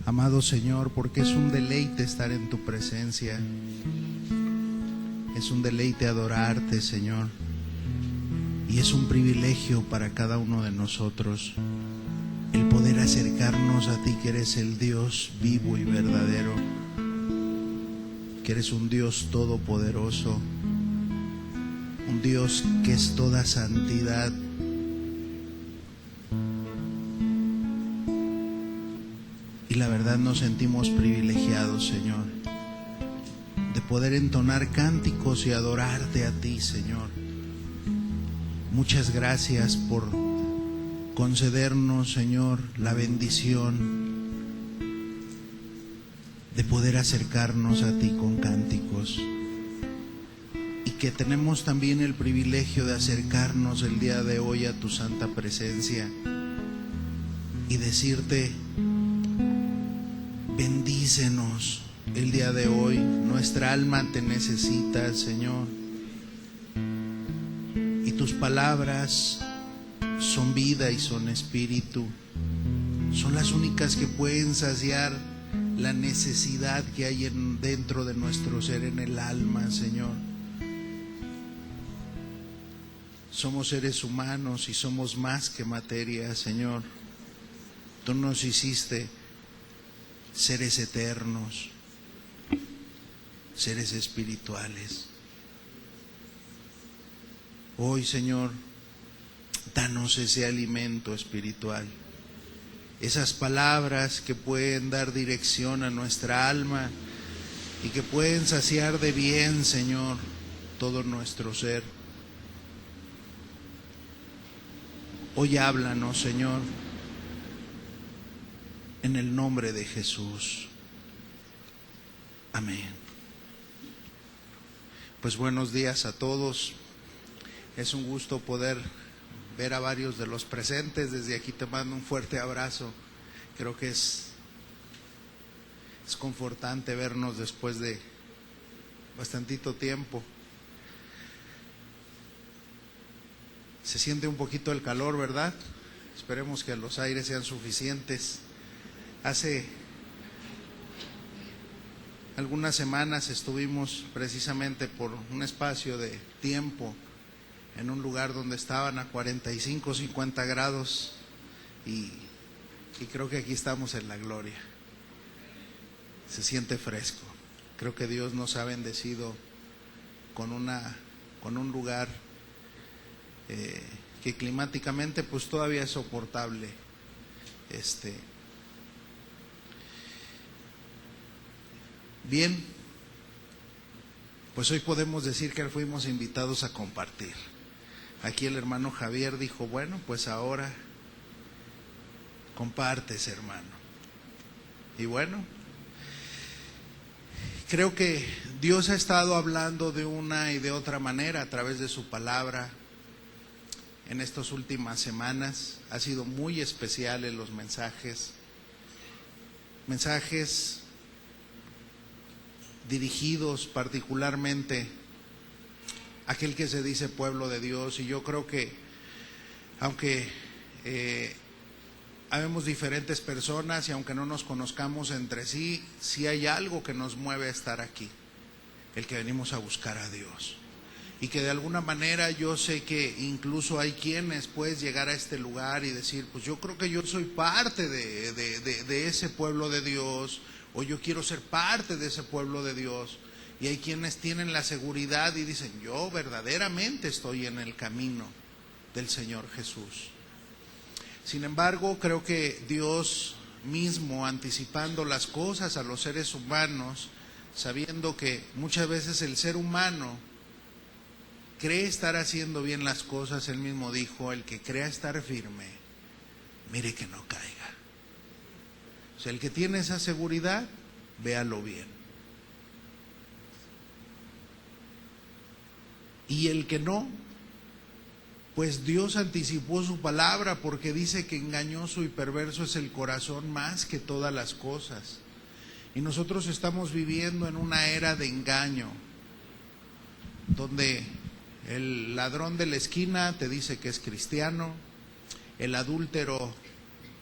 Amado Señor, porque es un deleite estar en tu presencia. Es un deleite adorarte, Señor. Y es un privilegio para cada uno de nosotros el poder acercarnos a ti, que eres el Dios vivo y verdadero, que eres un Dios todopoderoso, un Dios que es toda santidad. Y la verdad nos sentimos privilegiados, Señor, de poder entonar cánticos y adorarte a ti, Señor. Muchas gracias por concedernos, Señor, la bendición de poder acercarnos a ti con cánticos, y que tenemos también el privilegio de acercarnos el día de hoy a tu santa presencia y decirte: bendícenos el día de hoy. Nuestra alma te necesita, Señor, y tus palabras son vida y son espíritu. Son las únicas que pueden saciar la necesidad que hay dentro de nuestro ser, en el alma, Señor. Somos seres humanos y somos más que materia, Señor. Tú nos hiciste seres eternos, seres espirituales. Hoy, Señor, danos ese alimento espiritual, esas palabras que pueden dar dirección a nuestra alma y que pueden saciar de bien, Señor, todo nuestro ser. Hoy háblanos, Señor, en el nombre de Jesús. Amén. Pues buenos días a todos. Es un gusto poder ver a varios de los presentes. Desde aquí te mando un fuerte abrazo. Creo que es confortante vernos después de bastantito tiempo. Se siente un poquito el calor, ¿verdad? Esperemos que los aires sean suficientes. Hace algunas semanas estuvimos precisamente por un espacio de tiempo en un lugar donde estaban a 45, 50 grados y creo que aquí estamos en la gloria. Se siente fresco. Creo que Dios nos ha bendecido con un lugar que climáticamente pues todavía es soportable. Bien, pues hoy podemos decir que fuimos invitados a compartir. Aquí el hermano Javier dijo: bueno, pues ahora compartes, hermano. Y bueno, creo que Dios ha estado hablando de una y de otra manera a través de su palabra en estas últimas semanas. Ha sido muy especial en los mensajes dirigidos particularmente a aquel que se dice pueblo de Dios. Y yo creo que aunque habemos diferentes personas y aunque no nos conozcamos entre sí, sí hay algo que nos mueve a estar aquí, el que venimos a buscar a Dios. Y que de alguna manera yo sé que incluso hay quienes puedes llegar a este lugar y decir: pues yo creo que yo soy parte de ese pueblo de Dios, o yo quiero ser parte de ese pueblo de Dios. Y hay quienes tienen la seguridad y dicen: yo verdaderamente estoy en el camino del Señor Jesús. Sin embargo, creo que Dios mismo, anticipando las cosas a los seres humanos, sabiendo que muchas veces el ser humano cree estar haciendo bien las cosas, Él mismo dijo: el que crea estar firme, mire que no caiga. O sea, el que tiene esa seguridad, véalo bien. Y el que no, pues Dios anticipó su palabra, porque dice que engañoso y perverso es el corazón más que todas las cosas. Y nosotros estamos viviendo en una era de engaño, donde el ladrón de la esquina te dice que es cristiano, el adúltero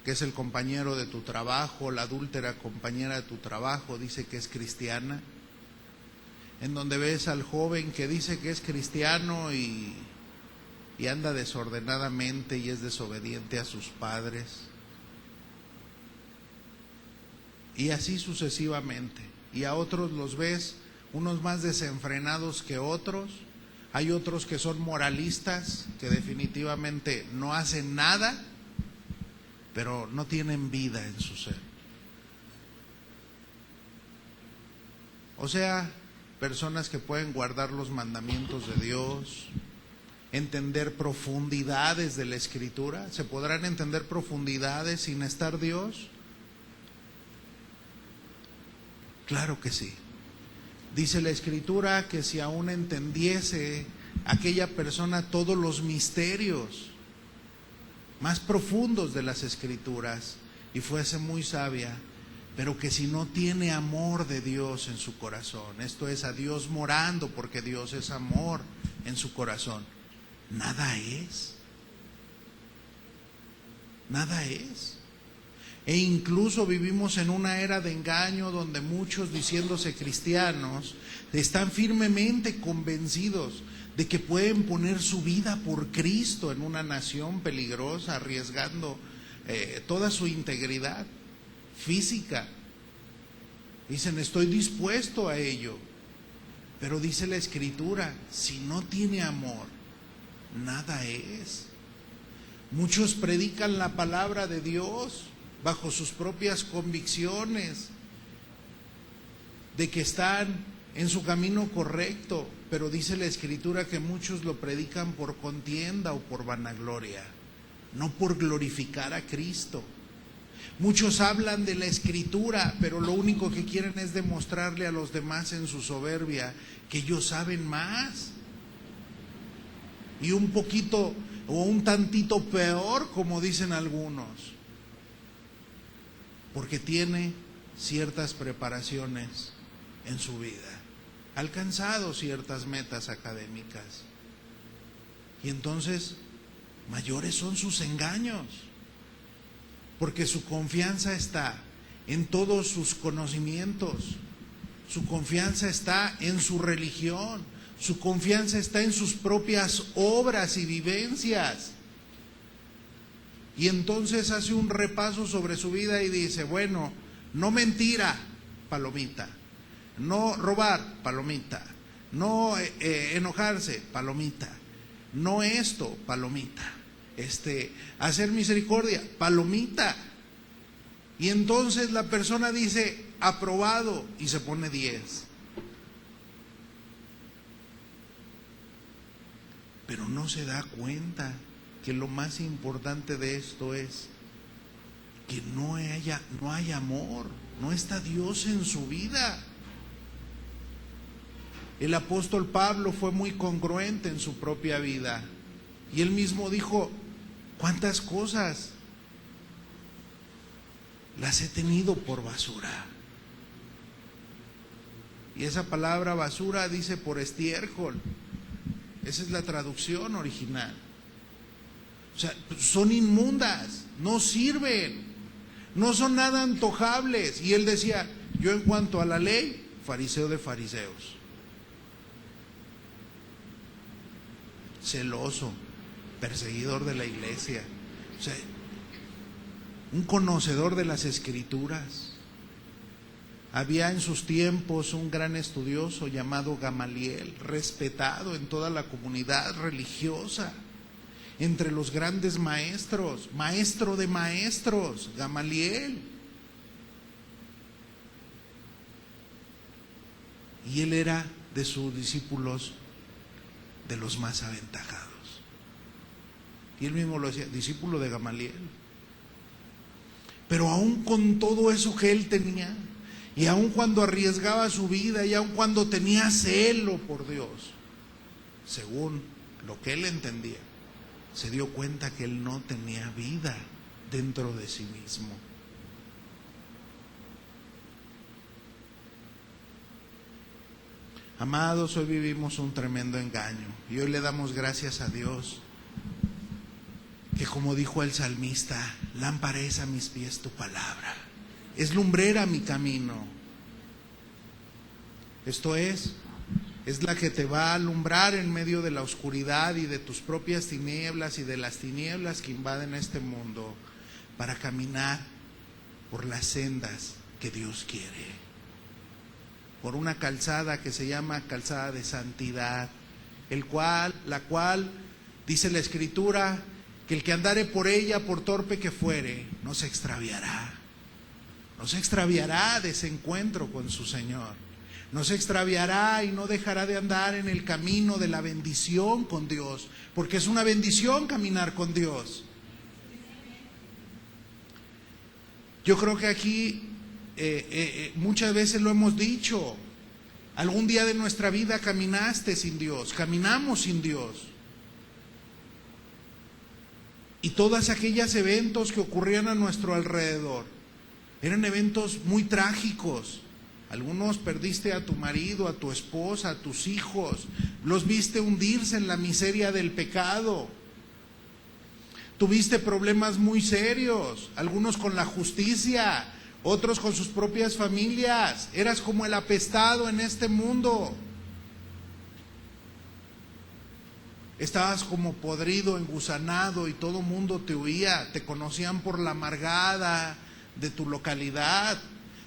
que es el compañero de tu trabajo, la adúltera compañera de tu trabajo, dice que es cristiana, en donde ves al joven que dice que es cristiano y anda desordenadamente y es desobediente a sus padres, y así sucesivamente. Y a otros los ves, unos más desenfrenados que otros. Hay otros que son moralistas, que definitivamente no hacen nada, pero no tienen vida en su ser. O sea, personas que pueden guardar los mandamientos de Dios, entender profundidades de la Escritura. ¿Se podrán entender profundidades sin estar Dios? Claro que sí. Dice la Escritura que si aún entendiese aquella persona todos los misterios más profundos de las Escrituras y fuese muy sabia, pero que si no tiene amor de Dios en su corazón, esto es, a Dios morando, porque Dios es amor en su corazón, nada es. Nada es. E incluso vivimos en una era de engaño donde muchos, diciéndose cristianos, están firmemente convencidos de que pueden poner su vida por Cristo en una nación peligrosa, arriesgando toda su integridad física. Dicen, estoy dispuesto a ello. Pero dice la Escritura, si no tiene amor, nada es. Muchos predican la palabra de Dios bajo sus propias convicciones de que están en su camino correcto, pero dice la Escritura que muchos lo predican por contienda o por vanagloria, no por glorificar a Cristo. Muchos hablan de la Escritura, pero lo único que quieren es demostrarle a los demás en su soberbia que ellos saben más, y un poquito o un tantito peor, como dicen algunos, porque tiene ciertas preparaciones en su vida, ha alcanzado ciertas metas académicas, y entonces mayores son sus engaños, porque su confianza está en todos sus conocimientos, su confianza está en su religión, su confianza está en sus propias obras y vivencias. Y entonces hace un repaso sobre su vida y dice, bueno, no mentira, palomita; no robar, palomita; no enojarse, palomita; no esto, palomita; hacer misericordia, palomita. Y entonces la persona dice, aprobado, y se pone 10. Pero no se da cuenta que lo más importante de esto es que no hay amor, no está Dios en su vida. El apóstol Pablo fue muy congruente en su propia vida, y él mismo dijo, ¿cuántas cosas las he tenido por basura? Y esa palabra basura dice por estiércol. Esa es la traducción original. O sea, son inmundas, no sirven, no son nada antojables. Y él decía, yo en cuanto a la ley, fariseo de fariseos, celoso, perseguidor de la iglesia, o sea, un conocedor de las Escrituras. Había en sus tiempos un gran estudioso llamado Gamaliel, respetado en toda la comunidad religiosa, entre los grandes maestros, maestro de maestros, Gamaliel. Y él era de sus discípulos de los más aventajados. Y él mismo lo decía, discípulo de Gamaliel. Pero aún con todo eso que él tenía, y aun cuando arriesgaba su vida, y aun cuando tenía celo por Dios, según lo que él entendía, se dio cuenta que él no tenía vida dentro de sí mismo. Amados, hoy vivimos un tremendo engaño, y hoy le damos gracias a Dios que como dijo el salmista, lámpara es a mis pies tu palabra, es lumbrera mi camino. Esto es la que te va a alumbrar en medio de la oscuridad y de tus propias tinieblas y de las tinieblas que invaden este mundo, para caminar por las sendas que Dios quiere, por una calzada que se llama calzada de santidad, la cual dice la Escritura que el que andare por ella, por torpe que fuere, no se extraviará de ese encuentro con su Señor, no se extraviará y no dejará de andar en el camino de la bendición con Dios, porque es una bendición caminar con Dios. Yo creo que aquí muchas veces lo hemos dicho, algún día de nuestra vida caminaste sin Dios, caminamos sin Dios. Y todos aquellos eventos que ocurrían a nuestro alrededor eran eventos muy trágicos. Algunos perdiste a tu marido, a tu esposa, a tus hijos, los viste hundirse en la miseria del pecado. Tuviste problemas muy serios, algunos con la justicia, otros con sus propias familias. Eras como el apestado en este mundo. Estabas como podrido, engusanado, y todo mundo te huía. Te conocían por la amargada de tu localidad,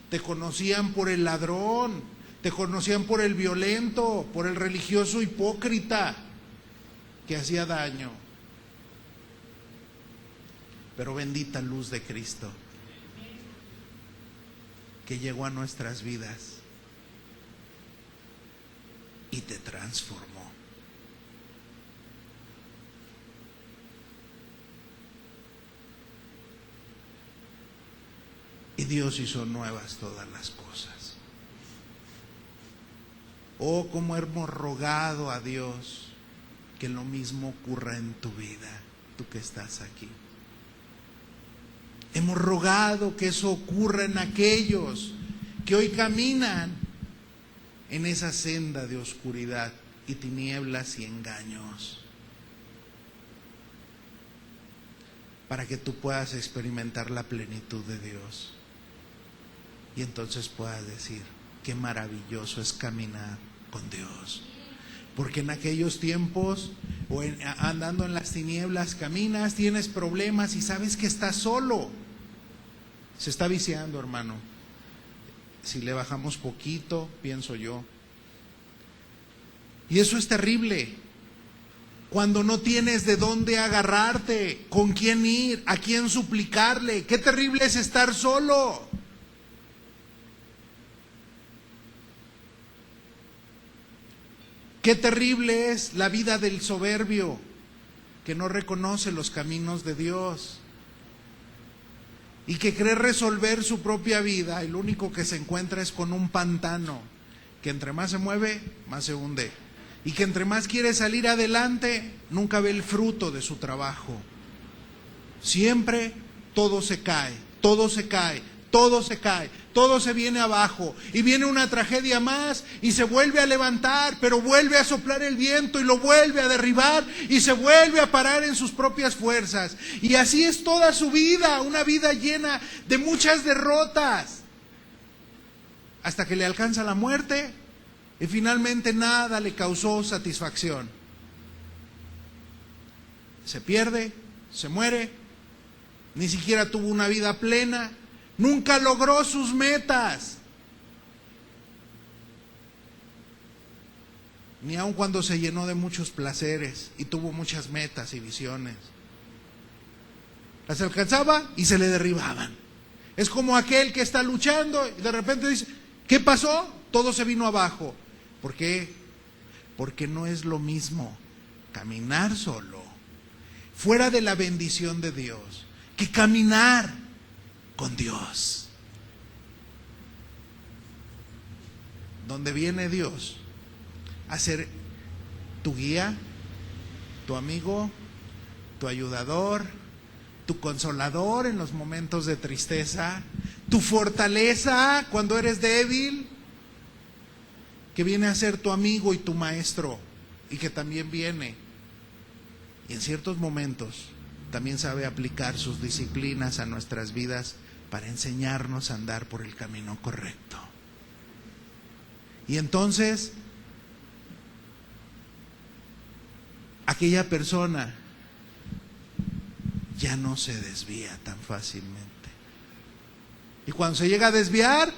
te conocían por el ladrón, te conocían por el violento, por el religioso hipócrita que hacía daño. Pero bendita luz de Cristo, que llegó a nuestras vidas y te transformó. Y Dios hizo nuevas todas las cosas. Oh, cómo hemos rogado a Dios que lo mismo ocurra en tu vida, tú que estás aquí. Hemos rogado que eso ocurra en aquellos que hoy caminan en esa senda de oscuridad y tinieblas y engaños, para que tú puedas experimentar la plenitud de Dios. Y entonces puedas decir, qué maravilloso es caminar con Dios. Porque en aquellos tiempos, andando en las tinieblas, caminas, tienes problemas y sabes que estás solo. Se está viciando, hermano. Si le bajamos poquito, pienso yo. Y eso es terrible. Cuando no tienes de dónde agarrarte, con quién ir, a quién suplicarle. Qué terrible es estar solo. Qué terrible es la vida del soberbio, que no reconoce los caminos de Dios y que cree resolver su propia vida, y lo único que se encuentra es con un pantano, que entre más se mueve, más se hunde, y que entre más quiere salir adelante, nunca ve el fruto de su trabajo. Siempre todo se cae, todo se cae, todo se cae, todo se viene abajo, y viene una tragedia más y se vuelve a levantar, pero vuelve a soplar el viento y lo vuelve a derribar y se vuelve a parar en sus propias fuerzas. Y así es toda su vida, una vida llena de muchas derrotas, hasta que le alcanza la muerte y finalmente nada le causó satisfacción. Se pierde, se muere, ni siquiera tuvo una vida plena. Nunca logró sus metas, ni aun cuando se llenó de muchos placeres y tuvo muchas metas y visiones. Las alcanzaba y se le derribaban. Es como aquel que está luchando y de repente dice, ¿qué pasó? Todo se vino abajo. ¿Por qué? Porque no es lo mismo caminar solo, fuera de la bendición de Dios, que caminar con Dios, donde viene Dios a ser tu guía, tu amigo, tu ayudador, tu consolador en los momentos de tristeza, tu fortaleza cuando eres débil, que viene a ser tu amigo y tu maestro, y que también viene y en ciertos momentos también sabe aplicar sus disciplinas a nuestras vidas para enseñarnos a andar por el camino correcto. Y entonces, aquella persona ya no se desvía tan fácilmente. Y cuando se llega a desviar,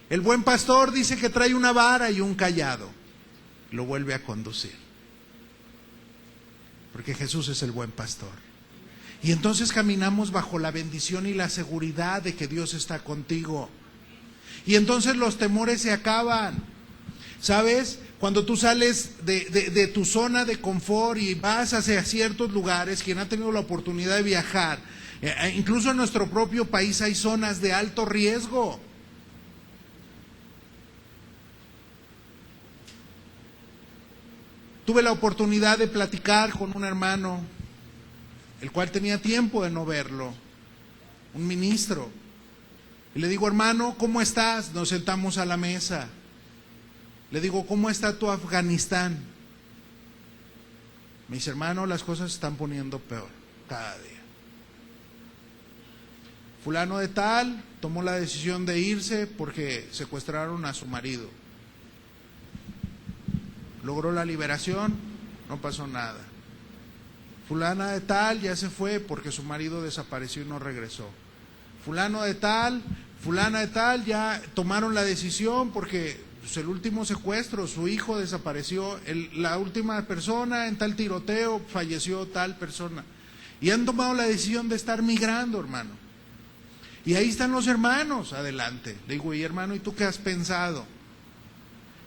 el buen pastor dice que trae una vara y un cayado. Lo vuelve a conducir. Porque Jesús es el buen pastor. Y entonces caminamos bajo la bendición y la seguridad de que Dios está contigo. Y entonces los temores se acaban. ¿Sabes? Cuando tú sales de tu zona de confort y vas hacia ciertos lugares, quien ha tenido la oportunidad de viajar, incluso en nuestro propio país hay zonas de alto riesgo. Tuve la oportunidad de platicar con un hermano, el cual tenía tiempo de no verlo, un ministro. Y le digo, hermano, ¿cómo estás? Nos sentamos a la mesa. Le digo, ¿cómo está tu Afganistán? Me dice, hermano, las cosas se están poniendo peor cada día. Fulano de tal tomó la decisión de irse porque secuestraron a su marido. Logró la liberación, no pasó nada. Fulana de tal ya se fue porque su marido desapareció y no regresó. Fulana de tal ya tomaron la decisión porque pues, el último secuestro, su hijo desapareció, la última persona en tal tiroteo falleció tal persona. Y han tomado la decisión de estar migrando, hermano. Y ahí están los hermanos, adelante. Le digo, y hermano, ¿y tú qué has pensado?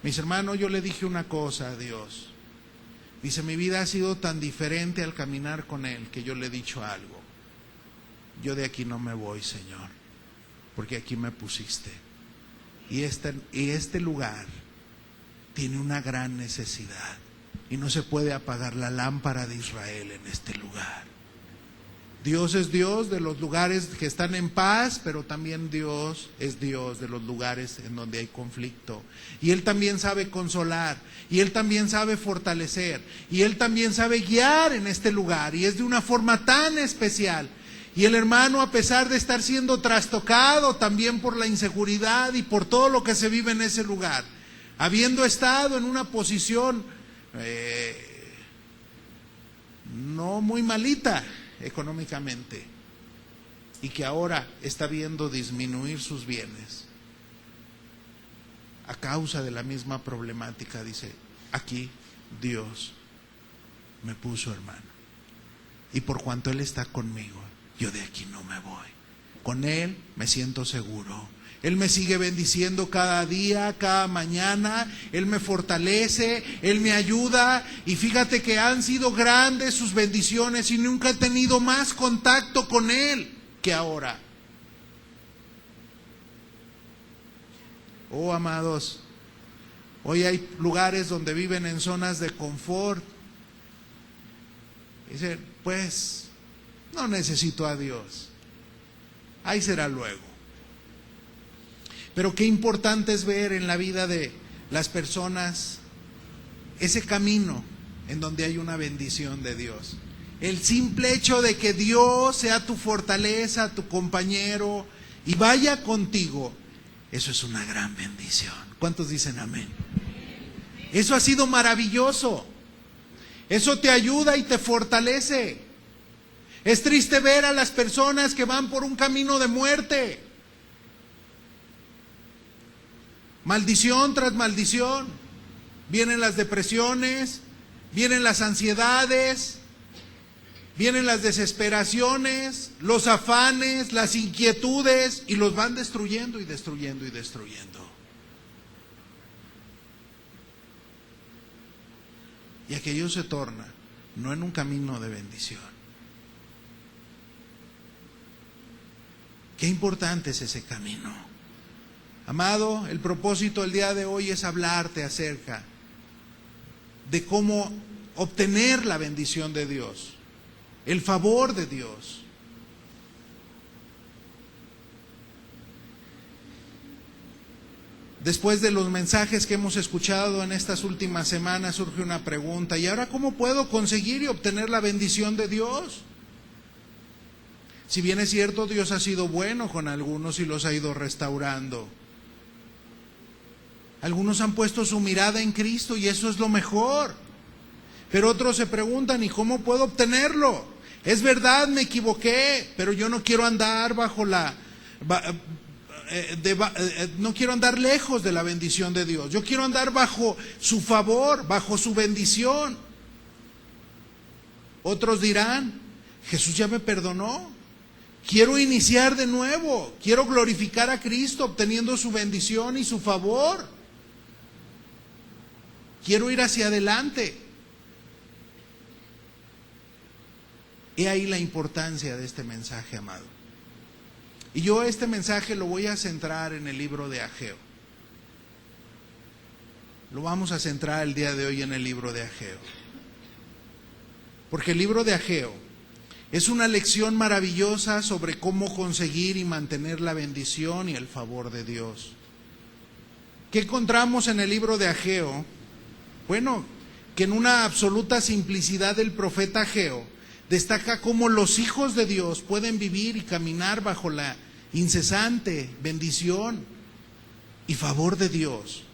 Mis hermanos, yo le dije una cosa a Dios. Dice, mi vida ha sido tan diferente al caminar con Él que yo le he dicho algo. Yo de aquí no me voy, Señor, porque aquí me pusiste. Y este lugar tiene una gran necesidad. Y no se puede apagar la lámpara de Israel en este lugar. Dios es Dios de los lugares que están en paz, pero también Dios es Dios de los lugares en donde hay conflicto. Y Él también sabe consolar, y Él también sabe fortalecer, y Él también sabe guiar en este lugar, y es de una forma tan especial. Y el hermano, a pesar de estar siendo trastocado también por la inseguridad y por todo lo que se vive en ese lugar, habiendo estado en una posición no muy malita económicamente, y que ahora está viendo disminuir sus bienes a causa de la misma problemática, dice, aquí Dios me puso, hermano, y por cuanto Él está conmigo, yo de aquí no me voy. Con Él me siento seguro. Él me sigue bendiciendo cada día, cada mañana. Él me fortalece, Él me ayuda. Y fíjate que han sido grandes sus bendiciones y nunca he tenido más contacto con Él que ahora. Oh, amados, hoy hay lugares donde viven en zonas de confort. Dicen, pues, no necesito a Dios. Ahí será luego. Pero qué importante es ver en la vida de las personas ese camino en donde hay una bendición de Dios. El simple hecho de que Dios sea tu fortaleza, tu compañero y vaya contigo, eso es una gran bendición. ¿Cuántos dicen amén? Eso ha sido maravilloso. Eso te ayuda y te fortalece. Es triste ver a las personas que van por un camino de muerte. Maldición tras maldición. Vienen las depresiones, vienen las ansiedades, vienen las desesperaciones, los afanes, las inquietudes, y los van destruyendo y destruyendo y destruyendo. Y aquello se torna no en un camino de bendición. Qué importante es ese camino. Amado, el propósito del día de hoy es hablarte acerca de cómo obtener la bendición de Dios, el favor de Dios. Después de los mensajes que hemos escuchado en estas últimas semanas, surge una pregunta: ¿y ahora cómo puedo conseguir y obtener la bendición de Dios? Si bien es cierto, Dios ha sido bueno con algunos y los ha ido restaurando. Algunos han puesto su mirada en Cristo y eso es lo mejor. Pero otros se preguntan, ¿y cómo puedo obtenerlo? Es verdad, me equivoqué, pero yo no quiero andar no quiero andar lejos de la bendición de Dios. Yo quiero andar bajo su favor, bajo su bendición. Otros dirán, Jesús ya me perdonó. Quiero iniciar de nuevo. Quiero glorificar a Cristo obteniendo su bendición y su favor. Quiero ir hacia adelante. He ahí la importancia de este mensaje, amado. Y yo este mensaje lo voy a centrar en el libro de Ageo. Lo vamos a centrar el día de hoy en el libro de Ageo. Porque el libro de Ageo es una lección maravillosa sobre cómo conseguir y mantener la bendición y el favor de Dios. ¿Qué encontramos en el libro de Ageo? Bueno, que en una absoluta simplicidad del profeta Ageo destaca cómo los hijos de Dios pueden vivir y caminar bajo la incesante bendición y favor de Dios.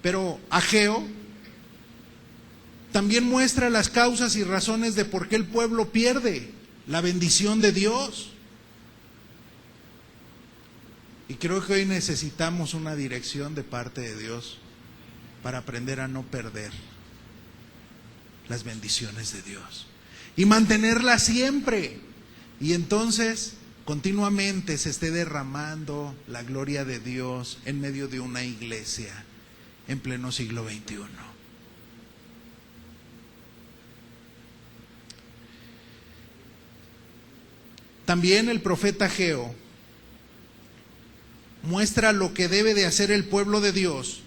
Pero Ageo también muestra las causas y razones de por qué el pueblo pierde la bendición de Dios. Y creo que hoy necesitamos una dirección de parte de Dios para aprender a no perder las bendiciones de Dios y mantenerlas siempre. Y entonces continuamente se esté derramando la gloria de Dios en medio de una iglesia en pleno siglo XXI. También el profeta Ageo muestra lo que debe de hacer el pueblo de Dios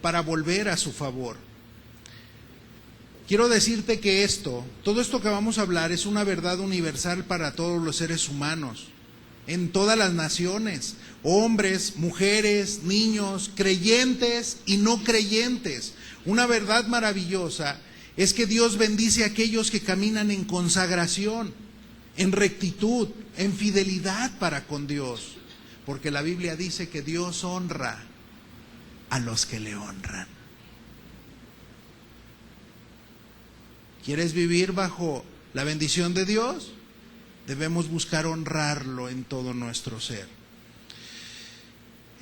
para volver a su favor. Quiero decirte que todo esto que vamos a hablar es una verdad universal para todos los seres humanos, en todas las naciones, hombres, mujeres, niños, creyentes y no creyentes. Una verdad maravillosa es que Dios bendice a aquellos que caminan en consagración, en rectitud, en fidelidad para con Dios, porque la Biblia dice que Dios honra a los que le honran. ¿Quieres vivir bajo la bendición de Dios? Debemos buscar honrarlo en todo nuestro ser.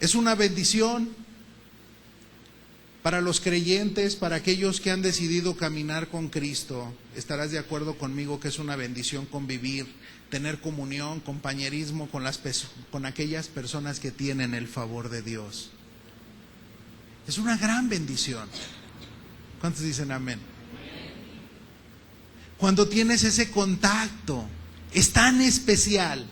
Es una bendición para los creyentes, para aquellos que han decidido caminar con Cristo. Estarás de acuerdo conmigo que es una bendición convivir, tener comunión, compañerismo con aquellas personas que tienen el favor de Dios. Es una gran bendición. ¿Cuántos dicen amén? Cuando tienes ese contacto, es tan especial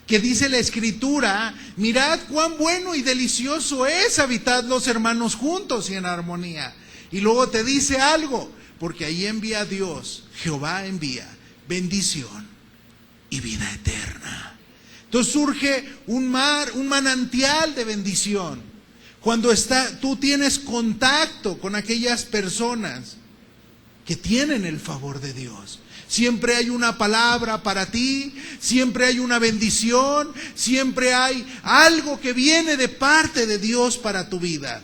que dice la Escritura, mirad cuán bueno y delicioso es habitar los hermanos juntos y en armonía. Y luego te dice algo, porque ahí envía Dios, Jehová envía bendición y vida eterna. Entonces surge un manantial de bendición. Cuando tú tienes contacto con aquellas personas que tienen el favor de Dios. Siempre hay una palabra para ti, siempre hay una bendición, siempre hay algo que viene de parte de Dios para tu vida.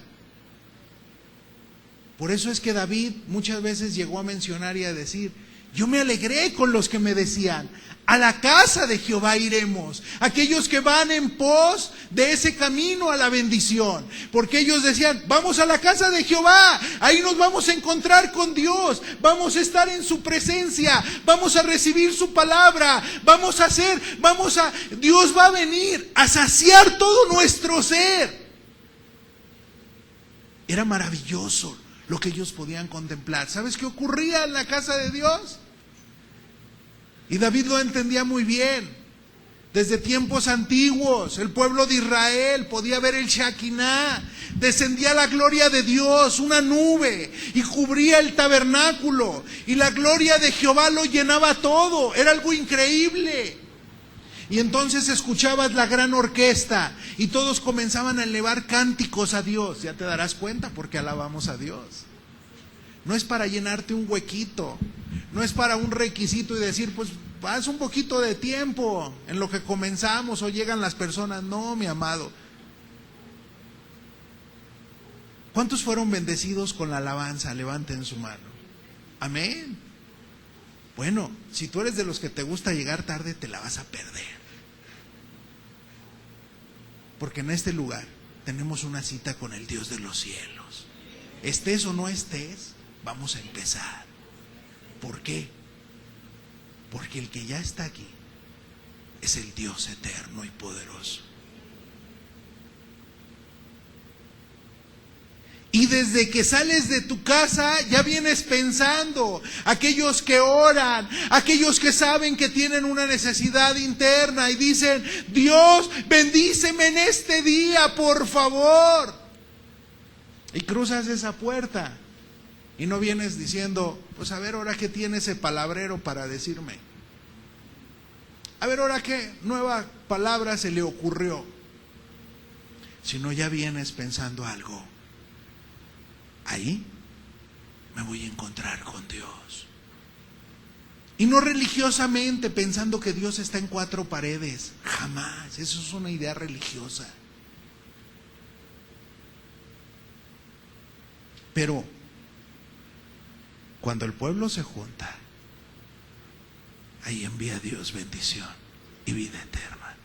Por eso es que David muchas veces llegó a mencionar y a decir, yo me alegré con los que me decían, a la casa de Jehová iremos. Aquellos que van en pos de ese camino a la bendición. Porque ellos decían, vamos a la casa de Jehová. Ahí nos vamos a encontrar con Dios. Vamos a estar en su presencia. Vamos a recibir su palabra. Dios va a venir a saciar todo nuestro ser. Era maravilloso lo que ellos podían contemplar. ¿Sabes qué ocurría en la casa de Dios? Y David lo entendía muy bien. Desde tiempos antiguos, el pueblo de Israel podía ver el Shekinah. Descendía la gloria de Dios, una nube, y cubría el tabernáculo. Y la gloria de Jehová lo llenaba todo. Era algo increíble. Y entonces escuchabas la gran orquesta y todos comenzaban a elevar cánticos a Dios. Ya te darás cuenta porque alabamos a Dios. No es para llenarte un huequito, no es para un requisito y decir, pues pasa un poquito de tiempo en lo que comenzamos o llegan las personas. No, mi amado. ¿Cuántos fueron bendecidos con la alabanza? Levanten su mano. Amén. Bueno, si tú eres de los que te gusta llegar tarde, te la vas a perder. Porque en este lugar tenemos una cita con el Dios de los cielos. Estés o no estés, vamos a empezar. ¿Por qué? Porque el que ya está aquí es el Dios eterno y poderoso. Y desde que sales de tu casa ya vienes pensando, aquellos que oran, aquellos que saben que tienen una necesidad interna y dicen, Dios, bendíceme en este día, por favor. Y cruzas esa puerta y no vienes diciendo, pues a ver ahora qué tiene ese palabrero para decirme. A ver ahora qué nueva palabra se le ocurrió. Sino ya vienes pensando algo. Ahí me voy a encontrar con Dios. Y no religiosamente pensando que Dios está en cuatro paredes. Jamás. Eso es una idea religiosa. Pero cuando el pueblo se junta, ahí envía Dios bendición y vida eterna.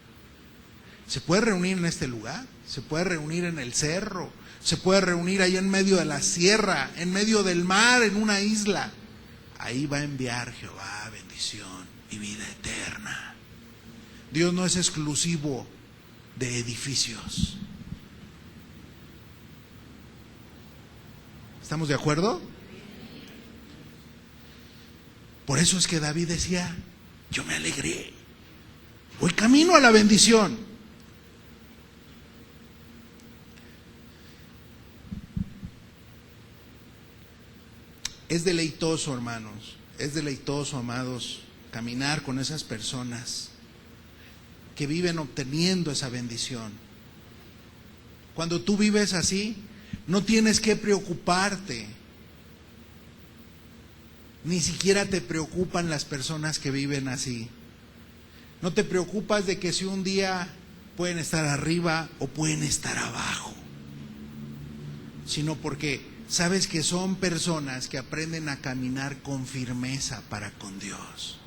Se puede reunir en este lugar, se puede reunir en el cerro, se puede reunir ahí en medio de la sierra, en medio del mar, en una isla. Ahí va a enviar Jehová bendición y vida eterna. Dios no es exclusivo de edificios. ¿Estamos de acuerdo? Por eso es que David decía, yo me alegré, voy camino a la bendición. Es deleitoso, hermanos, es deleitoso, amados, caminar con esas personas que viven obteniendo esa bendición. Cuando tú vives así, no tienes que preocuparte. Ni siquiera te preocupan las personas que viven así. No te preocupas de que si un día pueden estar arriba o pueden estar abajo, sino porque sabes que son personas que aprenden a caminar con firmeza para con Dios.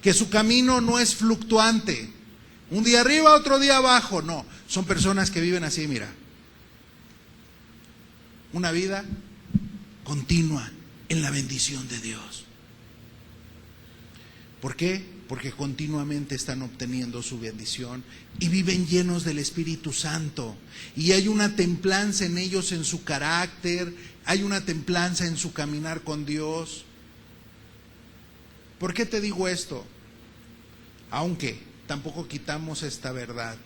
Que su camino no es fluctuante. Un día arriba, otro día abajo. No, son personas que viven así, mira. Una vida continua en la bendición de Dios. ¿Por qué? Porque continuamente están obteniendo su bendición y viven llenos del Espíritu Santo. Y hay una templanza en ellos, en su carácter, hay una templanza en su caminar con Dios. ¿Por qué te digo esto? Aunque tampoco quitamos esta verdad.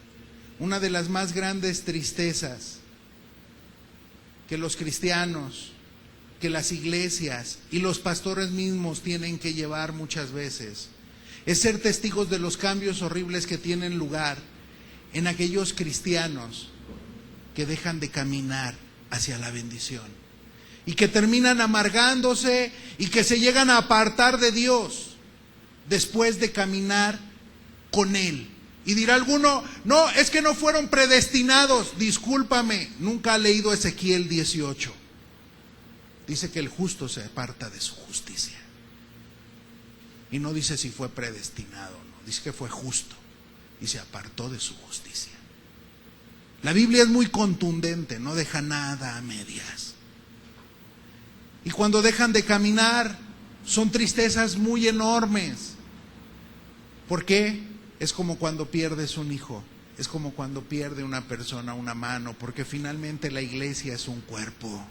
Una de las más grandes tristezas que los cristianos, que las iglesias y los pastores mismos tienen que llevar muchas veces, es ser testigos de los cambios horribles que tienen lugar en aquellos cristianos que dejan de caminar hacia la bendición y que terminan amargándose y que se llegan a apartar de Dios después de caminar con Él. Y dirá alguno, no, es que no fueron predestinados. Discúlpame, nunca ha leído Ezequiel 18. Dice que el justo se aparta de su justicia. Y no dice si fue predestinado, no, dice que fue justo y se apartó de su justicia. La Biblia es muy contundente, no deja nada a medias. Y cuando dejan de caminar, son tristezas muy enormes. ¿Por qué? Es como cuando pierdes un hijo, es como cuando pierde una persona una mano, porque finalmente la iglesia es un cuerpo.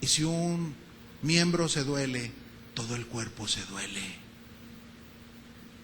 Y si un miembro se duele, todo el cuerpo se duele.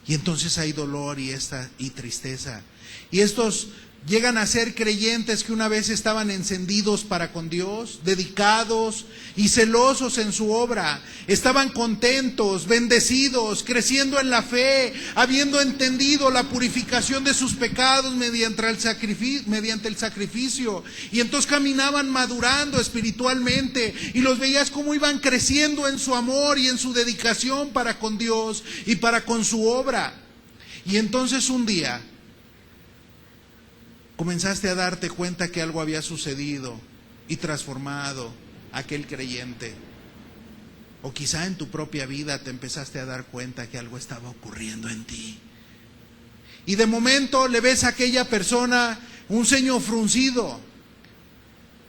Y entonces hay dolor y tristeza. Y estos llegan a ser creyentes que una vez estaban encendidos para con Dios, dedicados y celosos en su obra, estaban contentos, bendecidos, creciendo en la fe, habiendo entendido la purificación de sus pecados mediante el sacrificio, y entonces caminaban madurando espiritualmente, y los veías cómo iban creciendo en su amor y en su dedicación para con Dios y para con su obra. Y entonces un día comenzaste a darte cuenta que algo había sucedido y transformado a aquel creyente. O quizá en tu propia vida te empezaste a dar cuenta que algo estaba ocurriendo en ti. Y de momento le ves a aquella persona un ceño fruncido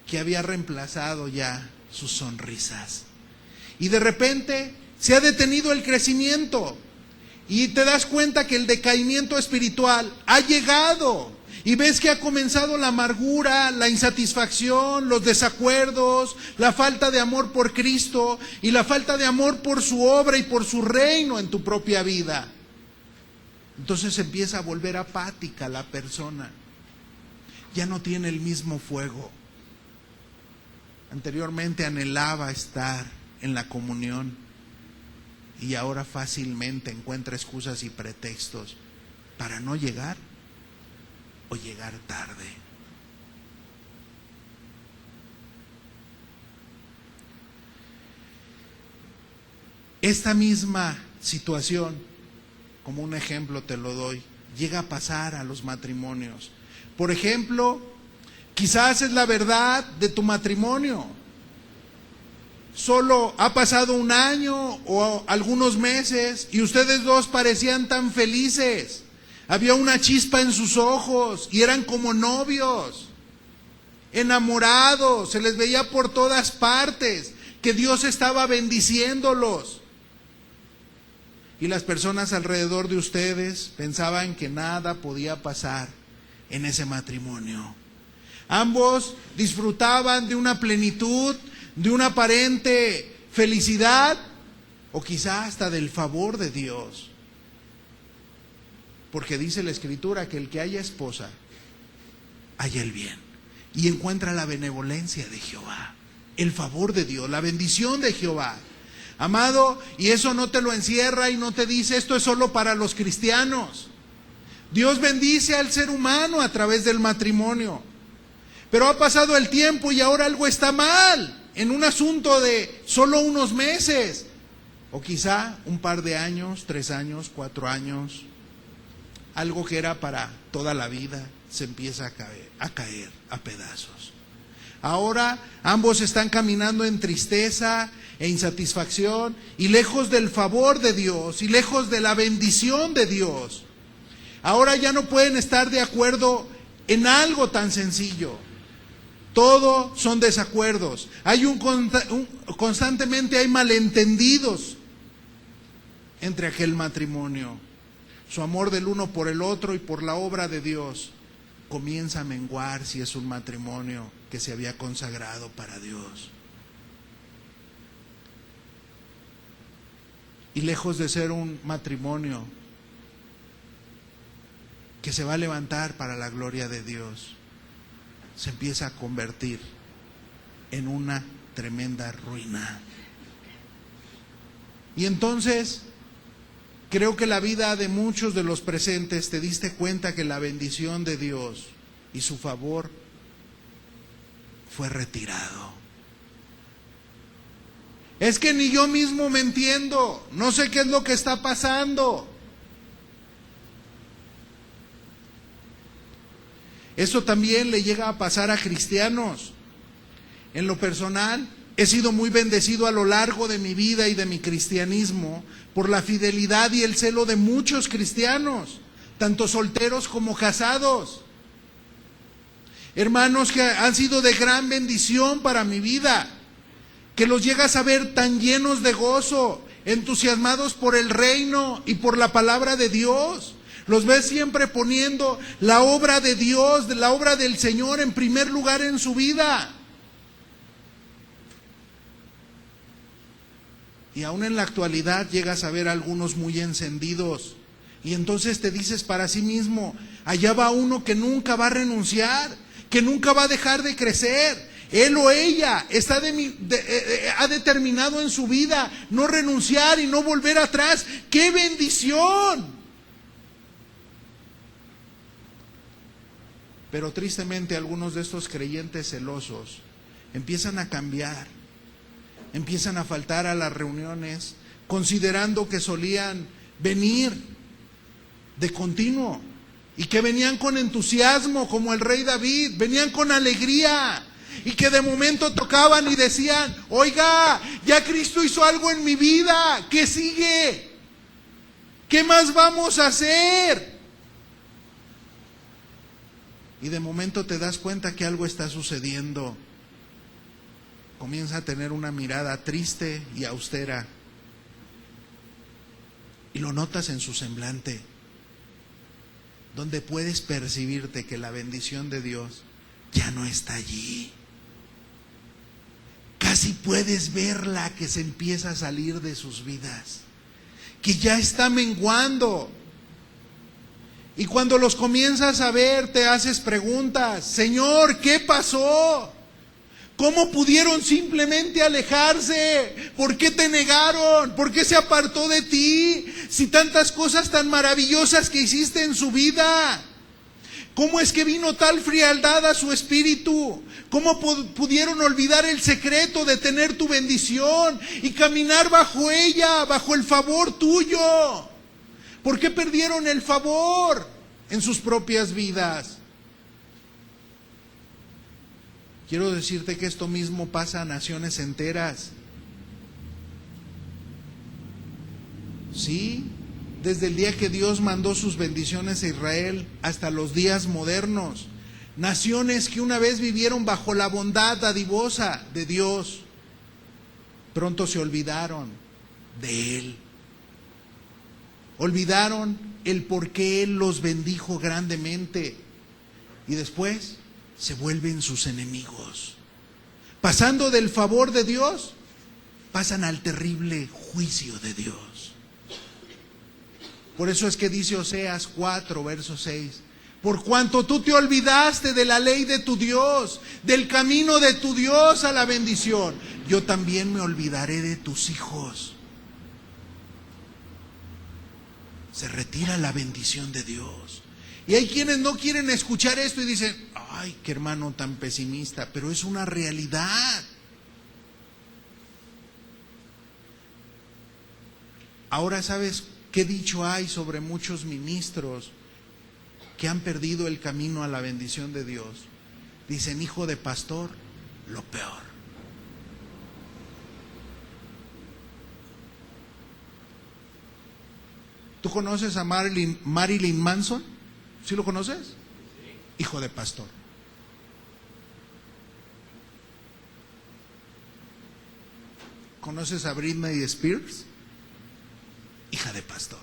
que había reemplazado ya sus sonrisas. Y de repente se ha detenido el crecimiento y te das cuenta que el decaimiento espiritual ha llegado. Y ves que ha comenzado la amargura, la insatisfacción, los desacuerdos, la falta de amor por Cristo y la falta de amor por su obra y por su reino en tu propia vida. Entonces empieza a volver apática la persona. Ya no tiene el mismo fuego. Anteriormente anhelaba estar en la comunión y ahora fácilmente encuentra excusas y pretextos para no llegar o llegar tarde. Esta misma situación, como un ejemplo te lo doy, llega a pasar a los matrimonios. Por ejemplo, quizás es la verdad de tu matrimonio. Solo ha pasado un año o algunos meses y ustedes dos parecían tan felices. Había una chispa en sus ojos y eran como novios, enamorados, se les veía por todas partes, que Dios estaba bendiciéndolos. Y las personas alrededor de ustedes pensaban que nada podía pasar en ese matrimonio. Ambos disfrutaban de una plenitud, de una aparente felicidad, o quizá hasta del favor de Dios. Porque dice la Escritura que el que haya esposa, haya el bien. Y encuentra la benevolencia de Jehová, el favor de Dios, la bendición de Jehová. Amado, y eso no te lo encierra y no te dice esto es solo para los cristianos. Dios bendice al ser humano a través del matrimonio. Pero ha pasado el tiempo y ahora algo está mal, en un asunto de solo unos meses. O quizá un par de años, 3 años, 4 años. Algo que era para toda la vida se empieza a caer a pedazos. Ahora ambos están caminando en tristeza e insatisfacción y lejos del favor de Dios y lejos de la bendición de Dios. Ahora ya no pueden estar de acuerdo en algo tan sencillo. Todo son desacuerdos. Constantemente hay malentendidos entre aquel matrimonio. Su amor del uno por el otro y por la obra de Dios comienza a menguar si es un matrimonio que se había consagrado para Dios. Y lejos de ser un matrimonio que se va a levantar para la gloria de Dios, se empieza a convertir en una tremenda ruina. Y entonces creo que la vida de muchos de los presentes te diste cuenta que la bendición de Dios y su favor fue retirado. Es que ni yo mismo me entiendo, no sé qué es lo que está pasando. Eso también le llega a pasar a cristianos. En lo personal, he sido muy bendecido a lo largo de mi vida y de mi cristianismo por la fidelidad y el celo de muchos cristianos, tanto solteros como casados. Hermanos que han sido de gran bendición para mi vida, que los llegas a ver tan llenos de gozo, entusiasmados por el reino y por la palabra de Dios. Los ves siempre poniendo la obra de Dios, la obra del Señor en primer lugar en su vida. Y aún en la actualidad llegas a ver a algunos muy encendidos, Y entonces te dices para sí mismo, allá va uno que nunca va a renunciar, que nunca va a dejar de crecer. Él o ella ha determinado en su vida no renunciar y no volver atrás. ¡Qué bendición! Pero tristemente algunos de estos creyentes celosos empiezan a cambiar, empiezan a faltar a las reuniones, considerando que solían venir de continuo y que venían con entusiasmo como el rey David, venían con alegría. Y que de momento tocaban y decían, oiga, ya Cristo hizo algo en mi vida, ¿qué sigue? ¿Qué más vamos a hacer? Y de momento te das cuenta que algo está sucediendo. Comienza a tener una mirada triste y austera. Y lo notas en su semblante, donde puedes percibirte que la bendición de Dios ya no está allí. Casi puedes verla que se empieza a salir de sus vidas, que ya está menguando. Y cuando los comienzas a ver, te haces preguntas: Señor, ¿qué pasó? ¿Cómo pudieron simplemente alejarse? ¿Por qué te negaron? ¿Por qué se apartó de ti? Si tantas cosas tan maravillosas que hiciste en su vida. ¿Cómo es que vino tal frialdad a su espíritu? ¿Cómo pudieron olvidar el secreto de tener tu bendición y caminar bajo ella, bajo el favor tuyo? ¿Por qué perdieron el favor en sus propias vidas? Quiero decirte que esto mismo pasa a naciones enteras. Sí, desde el día que Dios mandó sus bendiciones a Israel hasta los días modernos. Naciones que una vez vivieron bajo la bondad dadivosa de Dios, pronto se olvidaron de Él. Olvidaron el por qué Él los bendijo grandemente. Y después se vuelven sus enemigos. Pasando del favor de Dios, pasan al terrible juicio de Dios. Por eso es que dice Oseas 4, verso 6, por cuanto tú te olvidaste de la ley de tu Dios, del camino de tu Dios a la bendición, yo también me olvidaré de tus hijos. Se retira la bendición de Dios. Y hay quienes no quieren escuchar esto y dicen, ay, qué hermano tan pesimista, pero es una realidad. Ahora, ¿sabes qué dicho hay sobre muchos ministros que han perdido el camino a la bendición de Dios? Dicen, hijo de pastor, lo peor. ¿Tú conoces a Marilyn Manson? ¿Sí lo conoces? Hijo de pastor. ¿Conoces a Britney Spears? Hija de pastor.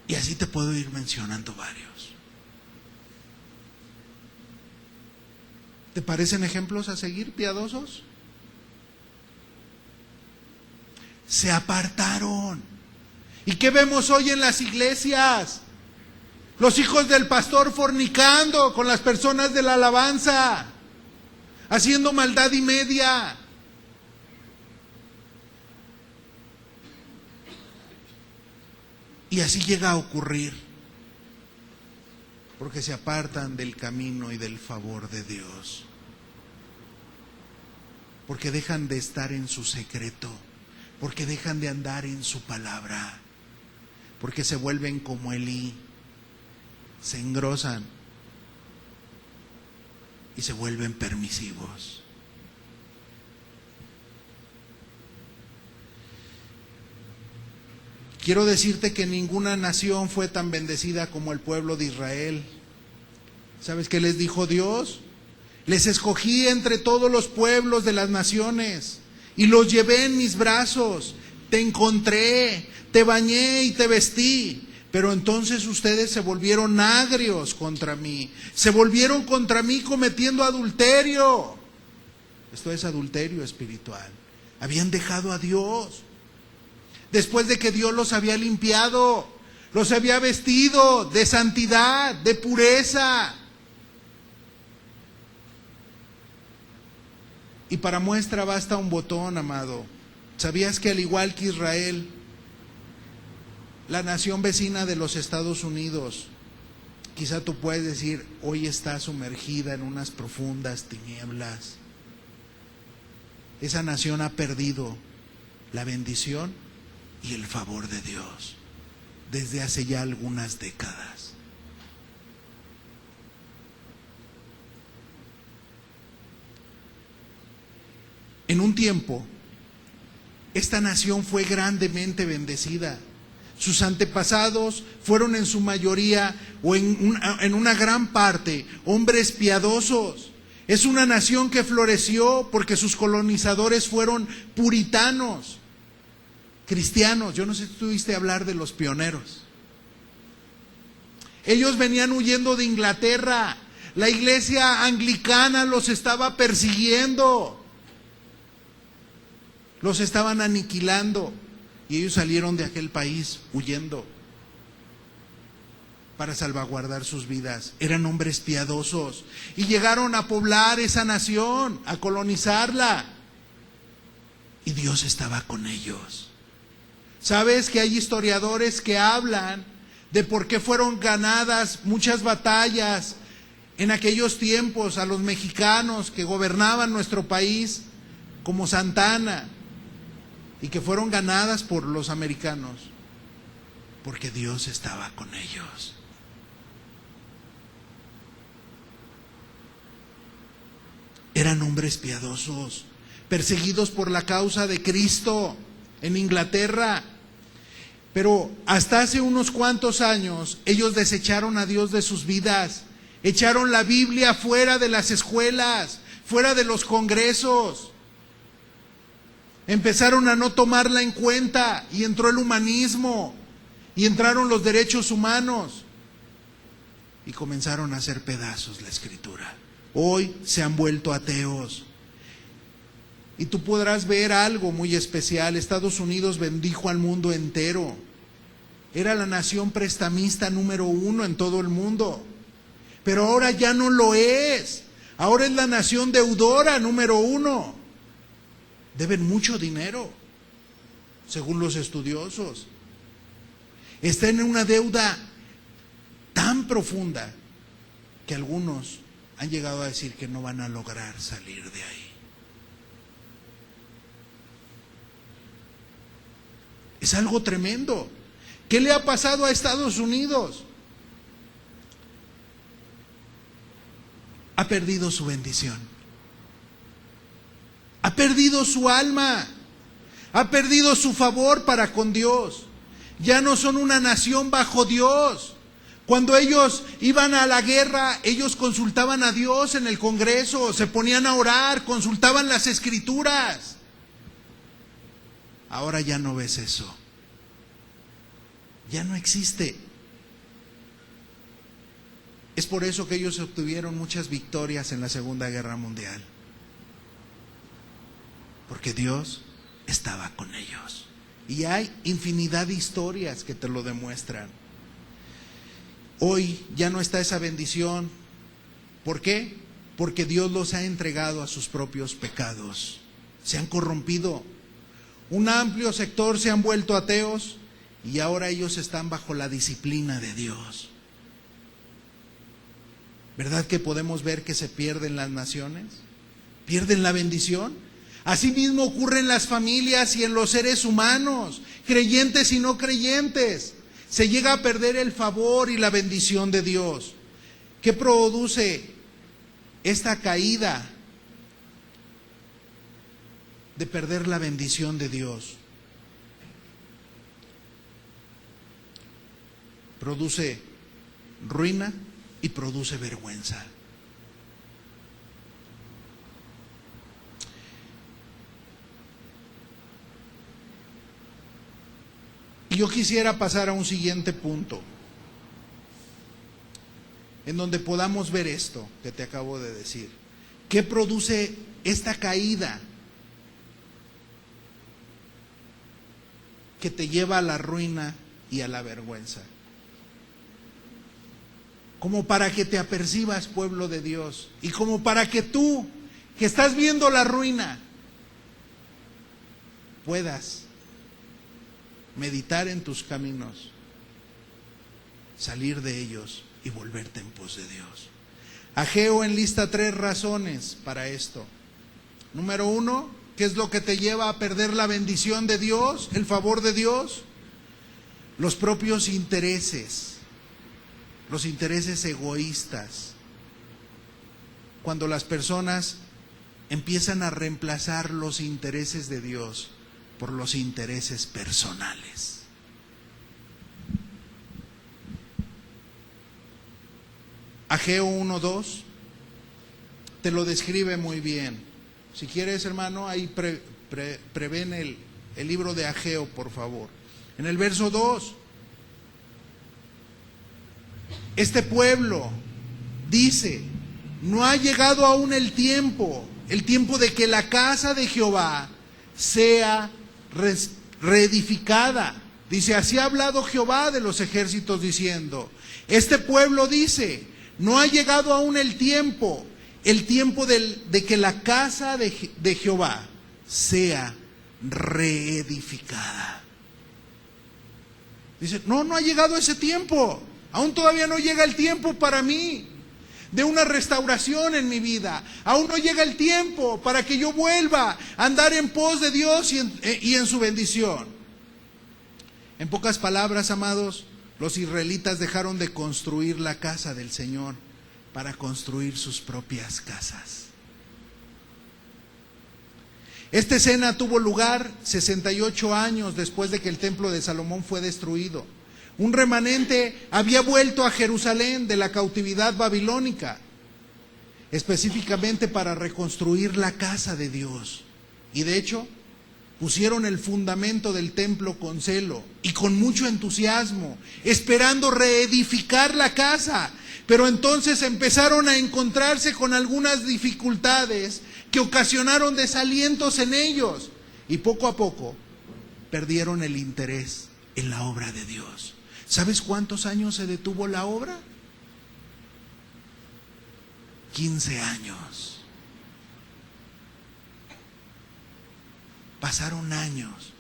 Y así te puedo ir mencionando varios. ¿Te parecen ejemplos a seguir, piadosos? Se apartaron. ¿Y qué vemos hoy en las iglesias? Los hijos del pastor fornicando con las personas de la alabanza, haciendo maldad y media. Y así llega a ocurrir, porque se apartan del camino y del favor de Dios, porque dejan de estar en su secreto, porque dejan de andar en su palabra, porque se vuelven como Elí, se engrosan y se vuelven permisivos. Quiero decirte que ninguna nación fue tan bendecida como el pueblo de Israel. ¿Sabes qué les dijo Dios? Les escogí entre todos los pueblos de las naciones y los llevé en mis brazos. Te encontré, te bañé y te vestí. Pero entonces ustedes se volvieron agrios contra mí. Se volvieron contra mí cometiendo adulterio. Esto es adulterio espiritual. Habían dejado a Dios. después de que Dios los había limpiado, los había vestido de santidad, de pureza. Y para muestra basta un botón, amado. ¿Sabías que al igual que Israel, la nación vecina de los Estados Unidos, quizá tú puedes decir, hoy está sumergida en unas profundas tinieblas? Esa nación ha perdido la bendición y el favor de Dios desde hace ya algunas décadas. En un tiempo, esta nación fue grandemente bendecida. Sus antepasados fueron en su mayoría o en una gran parte hombres piadosos. Es una nación que floreció porque sus colonizadores fueron puritanos, cristianos. Yo no sé si tú oíste hablar de los pioneros. Ellos venían huyendo de Inglaterra. La iglesia anglicana los estaba persiguiendo. Los estaban aniquilando y ellos salieron de aquel país huyendo para salvaguardar sus vidas. Eran hombres piadosos y llegaron a poblar esa nación, a colonizarla. Y Dios estaba con ellos. ¿Sabes que hay historiadores que hablan de por qué fueron ganadas muchas batallas en aquellos tiempos a los mexicanos que gobernaban nuestro país, como Santana, y que fueron ganadas por los americanos? Porque Dios estaba con ellos. Eran hombres piadosos, perseguidos por la causa de Cristo en Inglaterra. Pero hasta hace unos cuantos años, ellos desecharon a Dios de sus vidas. Echaron la Biblia fuera de las escuelas, fuera de los congresos. Empezaron a no tomarla en cuenta y entró el humanismo y entraron los derechos humanos y comenzaron a hacer pedazos la Escritura. Hoy se han vuelto ateos. Y tú podrás ver algo muy especial. Estados Unidos bendijo al mundo entero. Era la nación prestamista número 1 en todo el mundo. Pero ahora ya no lo es. Ahora es la nación deudora número 1. Deben mucho dinero, según los estudiosos. Está en una deuda tan profunda que algunos han llegado a decir que no van a lograr salir de ahí. Es algo tremendo. ¿Qué le ha pasado a Estados Unidos? Ha perdido su bendición. Ha perdido su alma. Ha perdido su favor para con Dios. Ya no son una nación bajo Dios. Cuando ellos iban a la guerra, ellos consultaban a Dios en el Congreso, se ponían a orar, consultaban las Escrituras. Ahora ya no ves eso. Ya no existe. Es por eso que ellos obtuvieron muchas victorias en la Segunda Guerra Mundial. Porque Dios estaba con ellos. Y hay infinidad de historias que te lo demuestran. Hoy ya no está esa bendición. ¿Por qué? Porque Dios los ha entregado a sus propios pecados. Se han corrompido. Un amplio sector se han vuelto ateos y ahora ellos están bajo la disciplina de Dios. ¿Verdad que podemos ver que se pierden las naciones? ¿Pierden la bendición? Asimismo ocurre en las familias y en los seres humanos, creyentes y no creyentes. Se llega a perder el favor y la bendición de Dios. ¿Qué produce esta caída de perder la bendición de Dios? Produce ruina y produce vergüenza. Y yo quisiera pasar a un siguiente punto, en donde podamos ver esto que te acabo de decir. ¿Qué produce esta caída? que te lleva a la ruina y a la vergüenza. Como para que te apercibas, pueblo de Dios, y como para que tú, que estás viendo la ruina, puedas meditar en tus caminos, salir de ellos y volverte en pos de Dios. Ageo enlista 3 razones para esto. Número 1, ¿qué es lo que te lleva a perder la bendición de Dios, el favor de Dios? Los propios intereses, los intereses egoístas. Cuando las personas empiezan a reemplazar los intereses de Dios por los intereses personales. Ageo 1:2 te lo describe muy bien. Si quieres, hermano, ahí prevén el libro de Ageo, por favor. En el verso 2, este pueblo dice: no ha llegado aún el tiempo de que la casa de Jehová sea reedificada. Dice, así ha hablado Jehová de los ejércitos diciendo. Este pueblo dice, no ha llegado aún el tiempo de que la casa de Jehová sea reedificada. Dice, no ha llegado ese tiempo. Aún todavía no llega el tiempo para mí de una restauración en mi vida. Aún no llega el tiempo para que yo vuelva a andar en pos de Dios y en su bendición. En pocas palabras, amados, los israelitas dejaron de construir la casa del Señor para construir sus propias casas. Esta escena tuvo lugar 68 años después de que el templo de Salomón fue destruido. Un remanente había vuelto a Jerusalén de la cautividad babilónica, específicamente para reconstruir la casa de Dios. Y de hecho, pusieron el fundamento del templo con celo y con mucho entusiasmo, esperando reedificar la casa. Pero entonces empezaron a encontrarse con algunas dificultades que ocasionaron desalientos en ellos. Y poco a poco perdieron el interés en la obra de Dios. ¿Sabes cuántos años se detuvo la obra? 15 años. Pasaron años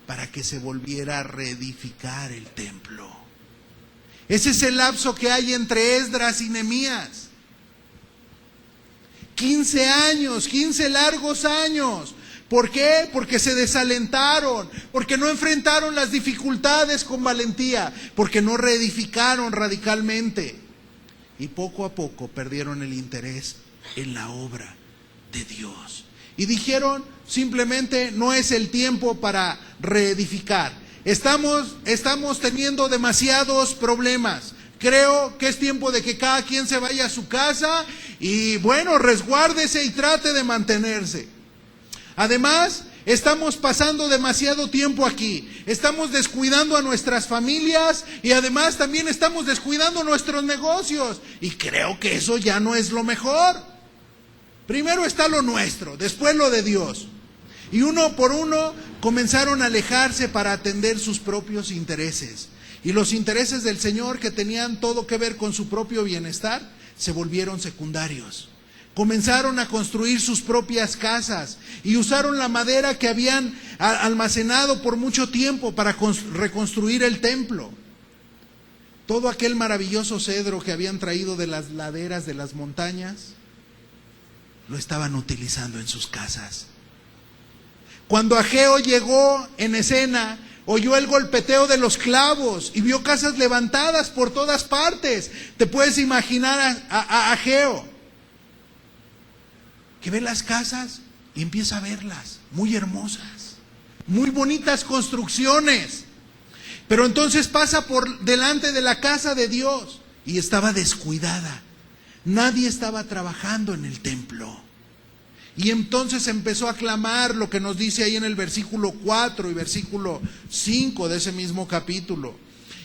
para que se volviera a reedificar el templo. Ese es el lapso que hay entre Esdras y Nehemías. 15 años, 15 largos años. ¿Por qué? Porque se desalentaron, porque no enfrentaron las dificultades con valentía, porque no reedificaron radicalmente. Y poco a poco perdieron el interés en la obra de Dios. Y dijeron, simplemente no es el tiempo para reedificar. Estamos teniendo demasiados problemas. Creo que es tiempo de que cada quien se vaya a su casa y bueno, resguárdese y trate de mantenerse. Además, estamos pasando demasiado tiempo aquí. Estamos descuidando a nuestras familias y además también estamos descuidando nuestros negocios. Y creo que eso ya no es lo mejor. Primero está lo nuestro, después lo de Dios. Y uno por uno comenzaron a alejarse para atender sus propios intereses. Y los intereses del Señor, que tenían todo que ver con su propio bienestar, se volvieron secundarios. Comenzaron a construir sus propias casas y usaron la madera que habían almacenado por mucho tiempo para reconstruir el templo. Todo aquel maravilloso cedro que habían traído de las laderas de las montañas, lo estaban utilizando en sus casas. Cuando Ageo llegó en escena, oyó el golpeteo de los clavos y vio casas levantadas por todas partes. Te puedes imaginar a Ageo, que ve las casas y empieza a verlas muy hermosas, muy bonitas construcciones. Pero entonces pasa por delante de la casa de Dios y estaba descuidada. Nadie estaba trabajando en el templo. Y entonces empezó a clamar lo que nos dice ahí en el versículo 4 y versículo 5 de ese mismo capítulo.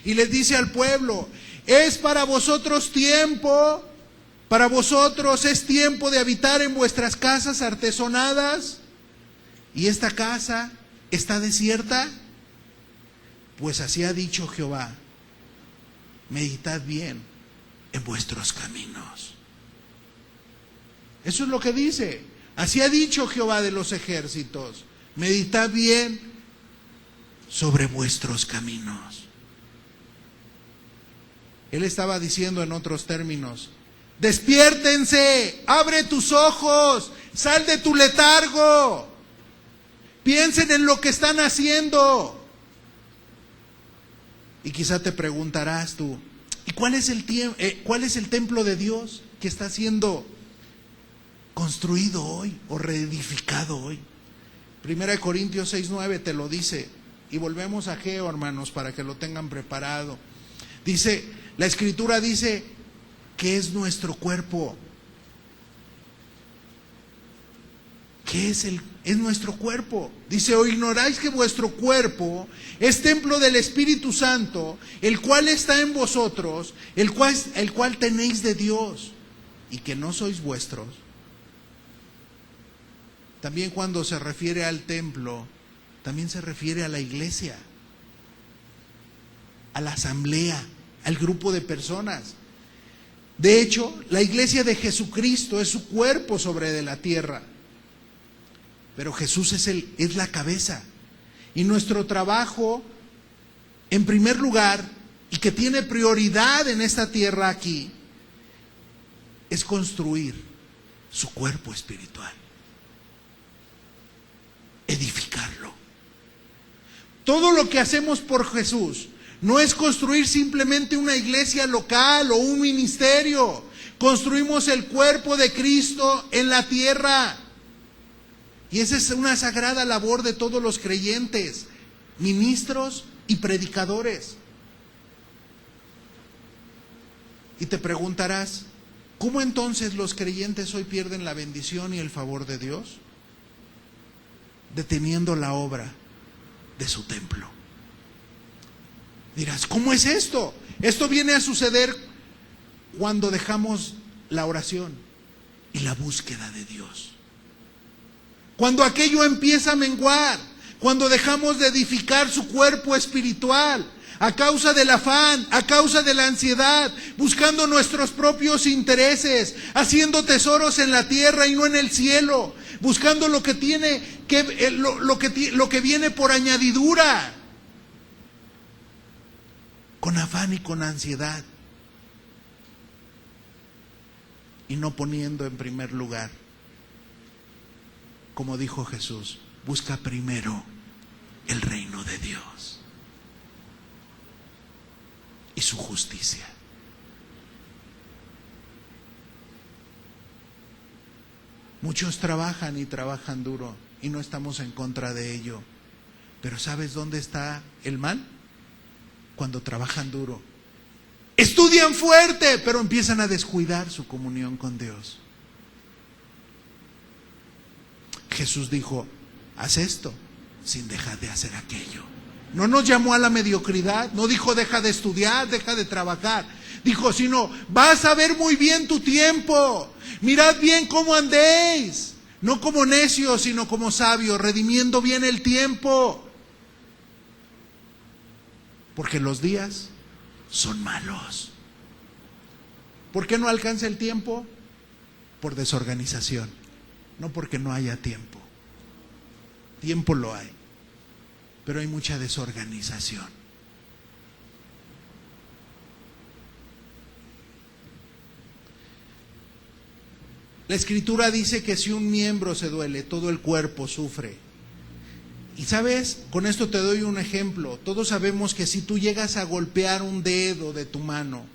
Y les dice al pueblo, es para vosotros tiempo, para vosotros es tiempo de habitar en vuestras casas artesonadas. ¿Y esta casa está desierta? Pues así ha dicho Jehová, meditad bien en vuestros caminos. Eso es lo que dice. Así ha dicho Jehová de los ejércitos, meditad bien sobre vuestros caminos. Él estaba diciendo en otros términos, despiértense, abre tus ojos, sal de tu letargo, piensen en lo que están haciendo. Y quizá te preguntarás tú, ¿y cuál es el templo de Dios que está siendo construido hoy o reedificado hoy? 1 Corintios 6:9 te lo dice. Y volvemos a Geo, hermanos, para que lo tengan preparado. Dice, la Escritura dice que es nuestro cuerpo. ¿Qué es nuestro cuerpo? Dice, ¿o ignoráis que vuestro cuerpo es templo del Espíritu Santo, el cual está en vosotros, el cual tenéis de Dios, y que no sois vuestros? También cuando se refiere al templo, también se refiere a la iglesia, a la asamblea, al grupo de personas. De hecho, la iglesia de Jesucristo es su cuerpo sobre de la tierra. Pero Jesús es la cabeza. Y nuestro trabajo, en primer lugar, y que tiene prioridad en esta tierra aquí, es construir su cuerpo espiritual. Edificarlo. Todo lo que hacemos por Jesús no es construir simplemente una iglesia local o un ministerio. Construimos el cuerpo de Cristo en la tierra. Y esa es una sagrada labor de todos los creyentes, ministros y predicadores. Y te preguntarás, ¿cómo entonces los creyentes hoy pierden la bendición y el favor de Dios? Deteniendo la obra de su templo. Dirás, ¿cómo es esto? Esto viene a suceder cuando dejamos la oración y la búsqueda de Dios. Cuando aquello empieza a menguar, cuando dejamos de edificar su cuerpo espiritual, a causa del afán, a causa de la ansiedad, buscando nuestros propios intereses, haciendo tesoros en la tierra y no en el cielo, buscando lo que viene por añadidura, con afán y con ansiedad, y no poniendo en primer lugar, como dijo Jesús, busca primero el reino de Dios y su justicia. Muchos trabajan y trabajan duro y no estamos en contra de ello. Pero ¿sabes dónde está el mal? Cuando trabajan duro. Estudian fuerte, pero empiezan a descuidar su comunión con Dios. Jesús dijo, haz esto sin dejar de hacer aquello. No nos llamó a la mediocridad, no dijo deja de estudiar, deja de trabajar. Dijo, sino vas a ver muy bien tu tiempo. Mirad bien cómo andéis. No como necios, sino como sabios, redimiendo bien el tiempo. Porque los días son malos. ¿Por qué no alcanza el tiempo? Por desorganización. No porque no haya tiempo. Tiempo lo hay, pero hay mucha desorganización. La Escritura dice que si un miembro se duele, todo el cuerpo sufre. Y sabes, con esto te doy un ejemplo. Todos sabemos que si tú llegas a golpear un dedo de tu mano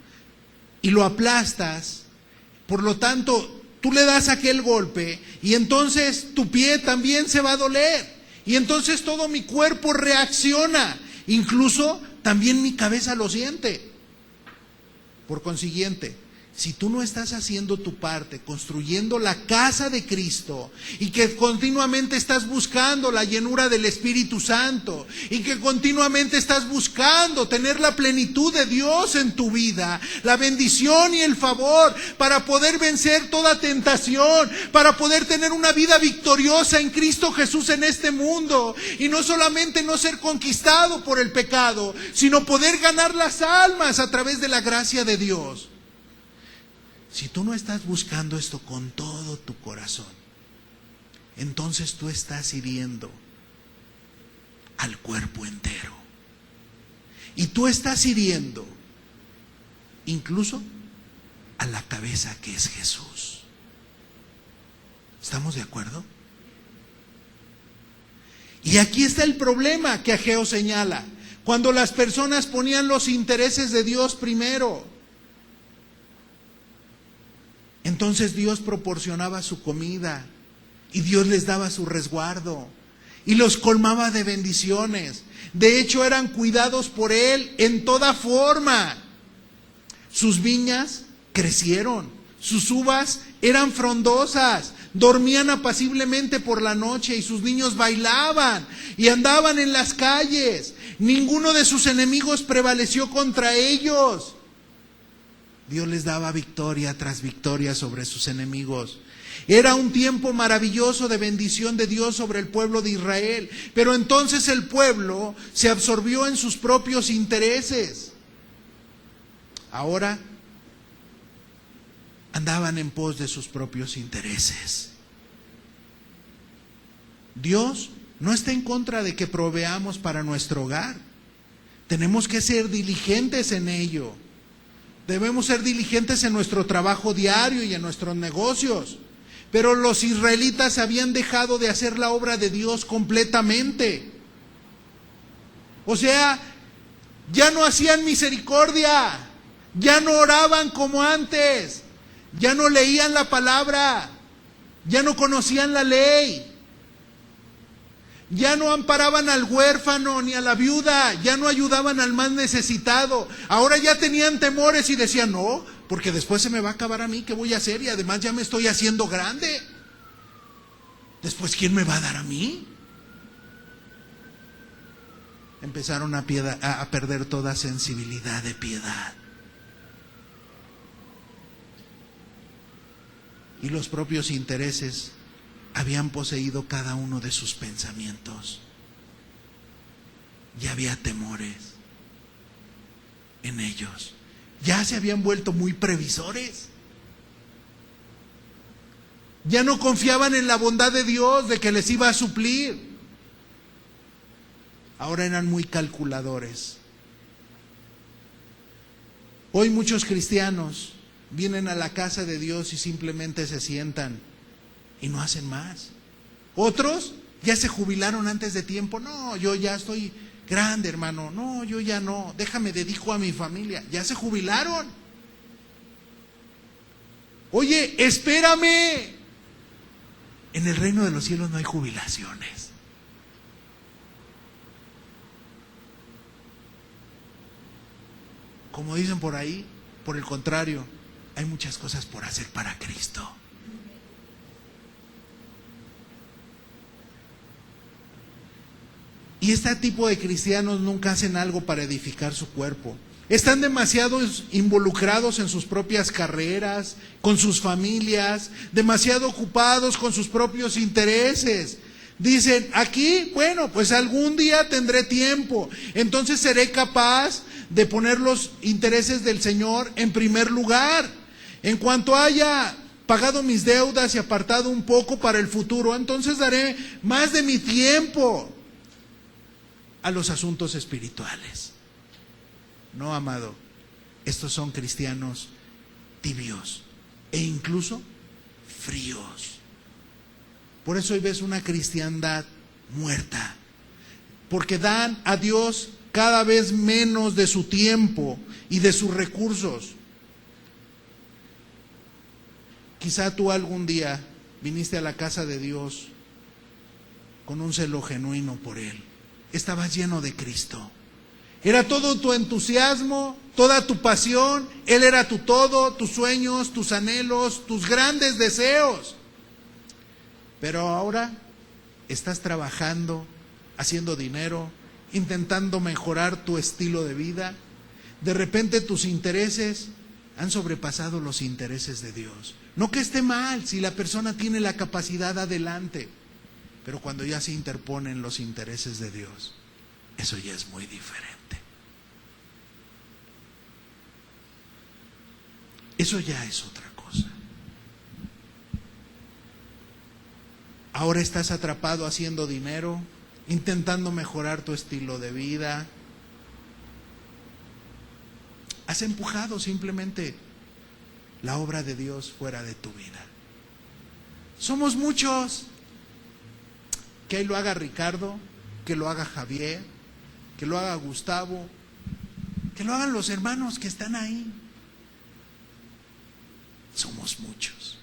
y lo aplastas, por lo tanto, tú le das aquel golpe y entonces tu pie también se va a doler. Y entonces todo mi cuerpo reacciona. Incluso también mi cabeza lo siente. Por consiguiente, Si tú no estás haciendo tu parte, construyendo la casa de Cristo, y que continuamente estás buscando la llenura del Espíritu Santo, y que continuamente estás buscando tener la plenitud de Dios en tu vida, la bendición y el favor para poder vencer toda tentación, para poder tener una vida victoriosa en Cristo Jesús en este mundo, y no solamente no ser conquistado por el pecado, sino poder ganar las almas a través de la gracia de Dios. Si tú no estás buscando esto con todo tu corazón, entonces tú estás hiriendo al cuerpo entero. Y tú estás hiriendo incluso a la cabeza, que es Jesús. ¿Estamos de acuerdo? Y aquí está el problema que Ageo señala. Cuando las personas ponían los intereses de Dios primero, entonces Dios proporcionaba su comida y Dios les daba su resguardo y los colmaba de bendiciones. De hecho, eran cuidados por Él en toda forma. Sus viñas crecieron, sus uvas eran frondosas, dormían apaciblemente por la noche y sus niños bailaban y andaban en las calles. Ninguno de sus enemigos prevaleció contra ellos. Dios les daba victoria tras victoria sobre sus enemigos. Era un tiempo maravilloso de bendición de Dios sobre el pueblo de Israel. Pero entonces el pueblo se absorbió en sus propios intereses. Ahora andaban en pos de sus propios intereses. Dios no está en contra de que proveamos para nuestro hogar. Tenemos que ser diligentes en ello. Debemos ser diligentes en nuestro trabajo diario y en nuestros negocios. Pero los israelitas habían dejado de hacer la obra de Dios completamente. O sea, ya no hacían misericordia, ya no oraban como antes, ya no leían la palabra, ya no conocían la ley, ya no amparaban al huérfano ni a la viuda, ya no ayudaban al más necesitado. Ahora ya tenían temores y decían, no, porque después se me va a acabar a mí, ¿qué voy a hacer? Y además ya me estoy haciendo grande. Después, ¿quién me va a dar a mí? Empezaron a perder toda sensibilidad de piedad. Y los propios intereses habían poseído cada uno de sus pensamientos. Ya había temores en ellos. Ya se habían vuelto muy previsores. Ya no confiaban en la bondad de Dios, de que les iba a suplir. Ahora eran muy calculadores. Hoy muchos cristianos vienen a la casa de Dios y simplemente se sientan y no hacen más. Otros ya se jubilaron antes de tiempo. No, yo ya estoy grande, hermano. No, yo ya no. Déjame dedico a mi familia. Ya se jubilaron. Oye, espérame. En el reino de los cielos no hay jubilaciones. Como dicen por ahí, por el contrario, hay muchas cosas por hacer para Cristo. Y este tipo de cristianos nunca hacen algo para edificar su cuerpo. Están demasiado involucrados en sus propias carreras, con sus familias, demasiado ocupados con sus propios intereses. Dicen, aquí, bueno, pues algún día tendré tiempo, entonces seré capaz de poner los intereses del Señor en primer lugar. En cuanto haya pagado mis deudas y apartado un poco para el futuro, entonces daré más de mi tiempo a los asuntos espirituales. No, amado, estos son cristianos tibios e incluso fríos. Por eso hoy ves una cristiandad muerta, porque dan a Dios cada vez menos de su tiempo y de sus recursos. Quizá tú algún día viniste a la casa de Dios con un celo genuino por Él. Estabas lleno de Cristo. Era todo tu entusiasmo, toda tu pasión. Él era tu todo, tus sueños, tus anhelos, tus grandes deseos. Pero ahora estás trabajando, haciendo dinero, intentando mejorar tu estilo de vida. De repente tus intereses han sobrepasado los intereses de Dios. No que esté mal, si la persona tiene la capacidad, adelante. Pero cuando ya se interponen los intereses de Dios, eso ya es muy diferente. Eso ya es otra cosa. Ahora estás atrapado haciendo dinero, intentando mejorar tu estilo de vida. Has empujado simplemente la obra de Dios fuera de tu vida. Somos muchos. Que ahí lo haga Ricardo, que lo haga Javier, que lo haga Gustavo, que lo hagan los hermanos que están ahí. Somos muchos.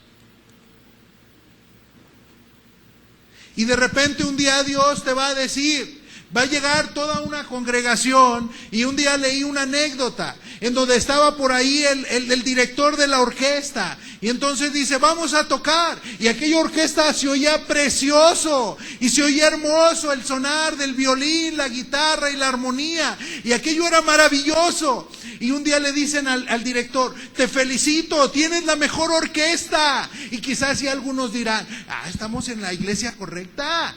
Y de repente un día Dios te va a decir, va a llegar toda una congregación. Y un día leí una anécdota en donde estaba por ahí el director de la orquesta. Y entonces dice, vamos a tocar. Y aquella orquesta se oía precioso. Y se oía hermoso el sonar del violín, la guitarra y la armonía. Y aquello era maravilloso. Y un día le dicen al director, te felicito, tienes la mejor orquesta. Y quizás si algunos dirán, estamos en la iglesia correcta.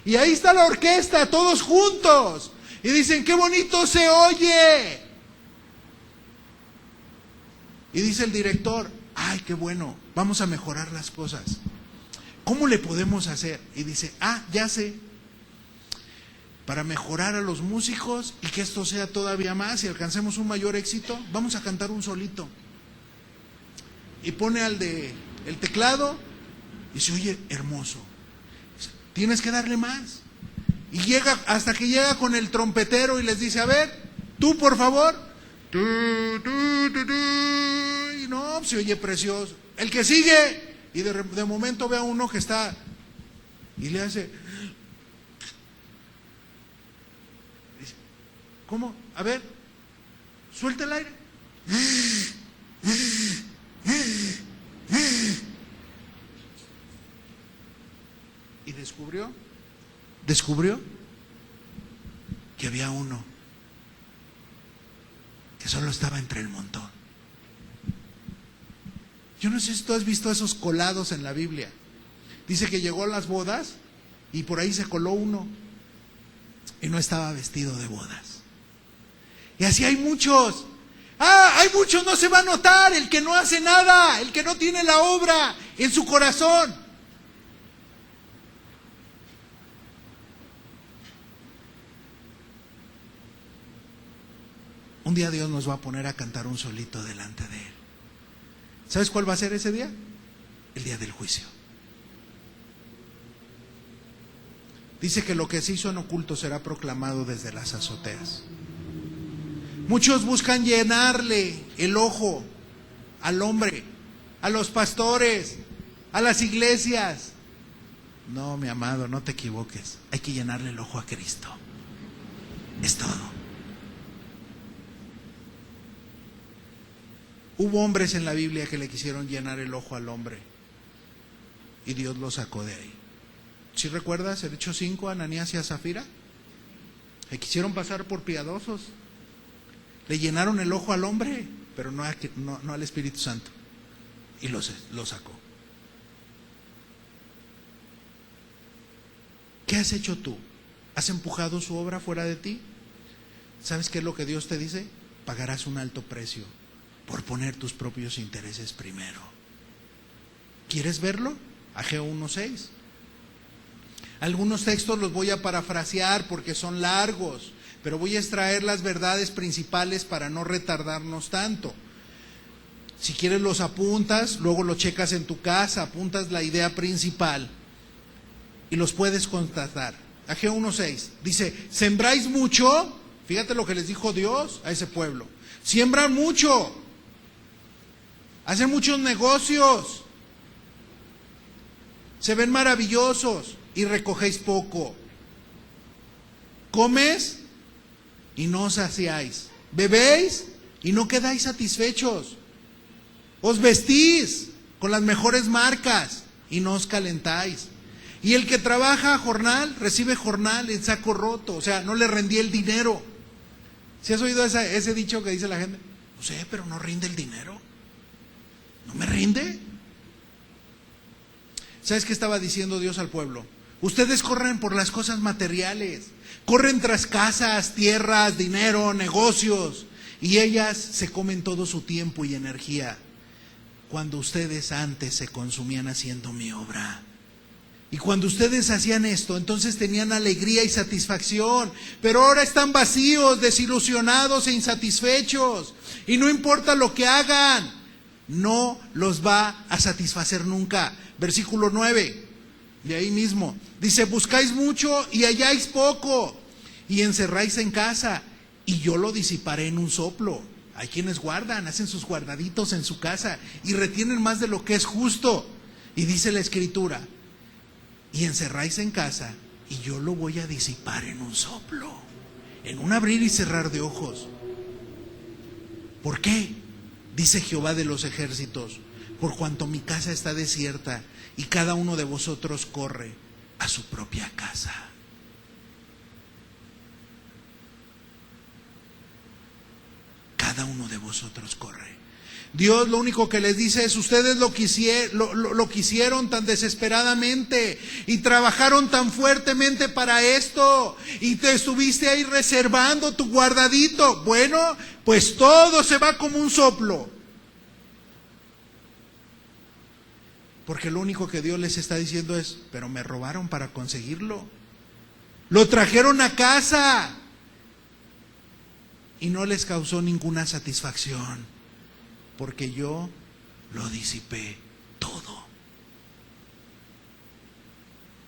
Y ahí está la orquesta, todos juntos. Y dicen, qué bonito se oye. Y dice el director, ay, qué bueno, vamos a mejorar las cosas. ¿Cómo le podemos hacer? Y dice, ya sé. Para mejorar a los músicos y que esto sea todavía más y alcancemos un mayor éxito, vamos a cantar un solito. Y pone al de el teclado y se oye hermoso. Tienes que darle más. Y llega hasta que llega con el trompetero y les dice, a ver, tú por favor. Y no, se oye precioso. El que sigue. Y de momento ve a uno que está y le hace, dice, ¿cómo? A ver, suelta el aire. Y descubrió que había uno que solo estaba entre el montón. Yo no sé si tú has visto esos colados en la Biblia. Dice que llegó a las bodas y por ahí se coló uno y no estaba vestido de bodas. Y así hay muchos. Hay muchos, no se va a notar, el que no hace nada, el que no tiene la obra en su corazón. Un día Dios nos va a poner a cantar un solito delante de Él. ¿Sabes cuál va a ser ese día? El día del juicio. Dice que lo que se hizo en oculto será proclamado desde las azoteas. Muchos buscan llenarle el ojo al hombre, a los pastores, a las iglesias. No, mi amado, no te equivoques. Hay que llenarle el ojo a Cristo. Es todo. Hubo hombres en la Biblia que le quisieron llenar el ojo al hombre y Dios lo sacó de ahí. ¿Sí recuerdas el Hechos 5, Ananías y a Zafira? Le quisieron pasar por piadosos. Le llenaron el ojo al hombre, pero no al Espíritu Santo. Y lo sacó. ¿Qué has hecho tú? ¿Has empujado su obra fuera de ti? ¿Sabes qué es lo que Dios te dice? Pagarás un alto precio por poner tus propios intereses primero. ¿Quieres verlo? Ageo 1:6. Algunos textos los voy a parafrasear porque son largos, pero voy a extraer las verdades principales para no retardarnos tanto. Si quieres los apuntas, luego lo checas en tu casa, apuntas la idea principal y los puedes constatar. Ageo 1:6 dice, sembráis mucho, fíjate lo que les dijo Dios a ese pueblo, siembran mucho, hacen muchos negocios, se ven maravillosos y recogéis poco. Comes y no os saciáis. Bebéis y no quedáis satisfechos. Os vestís con las mejores marcas y no os calentáis. Y el que trabaja a jornal, recibe jornal en saco roto. O sea, no le rendí el dinero. ¿Sí has oído ese dicho que dice la gente? No sé, pero no rinde el dinero. ¿No me rinde? ¿Sabes qué estaba diciendo Dios al pueblo? Ustedes corren por las cosas materiales. Corren tras casas, tierras, dinero, negocios. Y ellas se comen todo su tiempo y energía. Cuando ustedes antes se consumían haciendo mi obra. Y cuando ustedes hacían esto, entonces tenían alegría y satisfacción. Pero ahora están vacíos, desilusionados e insatisfechos. Y no importa lo que hagan, no los va a satisfacer nunca. Versículo 9, de ahí mismo. Dice, buscáis mucho y halláis poco. Y encerráis en casa y yo lo disiparé en un soplo. Hay quienes guardan, hacen sus guardaditos en su casa y retienen más de lo que es justo. Y dice la Escritura, y encerráis en casa y yo lo voy a disipar en un soplo, en un abrir y cerrar de ojos. ¿Por qué? Dice Jehová de los ejércitos, por cuanto mi casa está desierta y cada uno de vosotros corre a su propia casa. Cada uno de vosotros corre. Dios lo único que les dice es, ustedes lo quisieron tan desesperadamente y trabajaron tan fuertemente para esto y te estuviste ahí reservando tu guardadito. Bueno, pues todo se va como un soplo. Porque lo único que Dios les está diciendo es, pero me robaron para conseguirlo. Lo trajeron a casa y no les causó ninguna satisfacción. Porque yo lo disipé todo.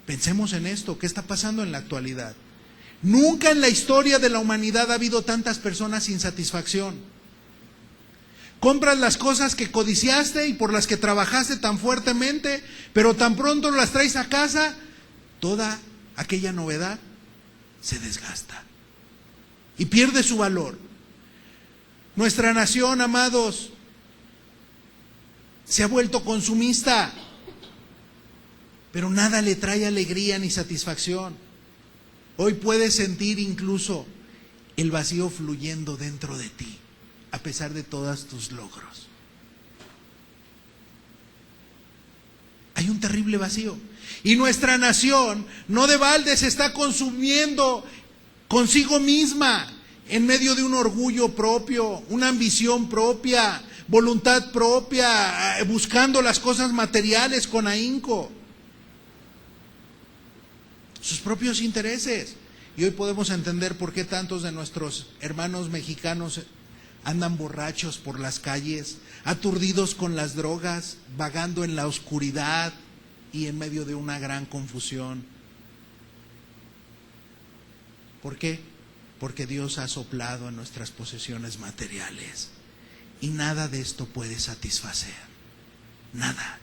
Pensemos en esto, ¿qué está pasando en la actualidad? Nunca en la historia de la humanidad ha habido tantas personas sin satisfacción. Compras las cosas que codiciaste y por las que trabajaste tan fuertemente, pero tan pronto las traes a casa, toda aquella novedad se desgasta y pierde su valor. Nuestra nación, amados, se ha vuelto consumista, pero nada le trae alegría ni satisfacción. Hoy puedes sentir incluso el vacío fluyendo dentro de ti, a pesar de todos tus logros. Hay un terrible vacío. Y nuestra nación no de balde se está consumiendo consigo misma, en medio de un orgullo propio, una ambición propia, voluntad propia, buscando las cosas materiales con ahínco, sus propios intereses. Y hoy podemos entender por qué tantos de nuestros hermanos mexicanos andan borrachos por las calles, aturdidos con las drogas, vagando en la oscuridad y en medio de una gran confusión. ¿Por qué? Porque Dios ha soplado en nuestras posesiones materiales. Y nada de esto puede satisfacer. Nada.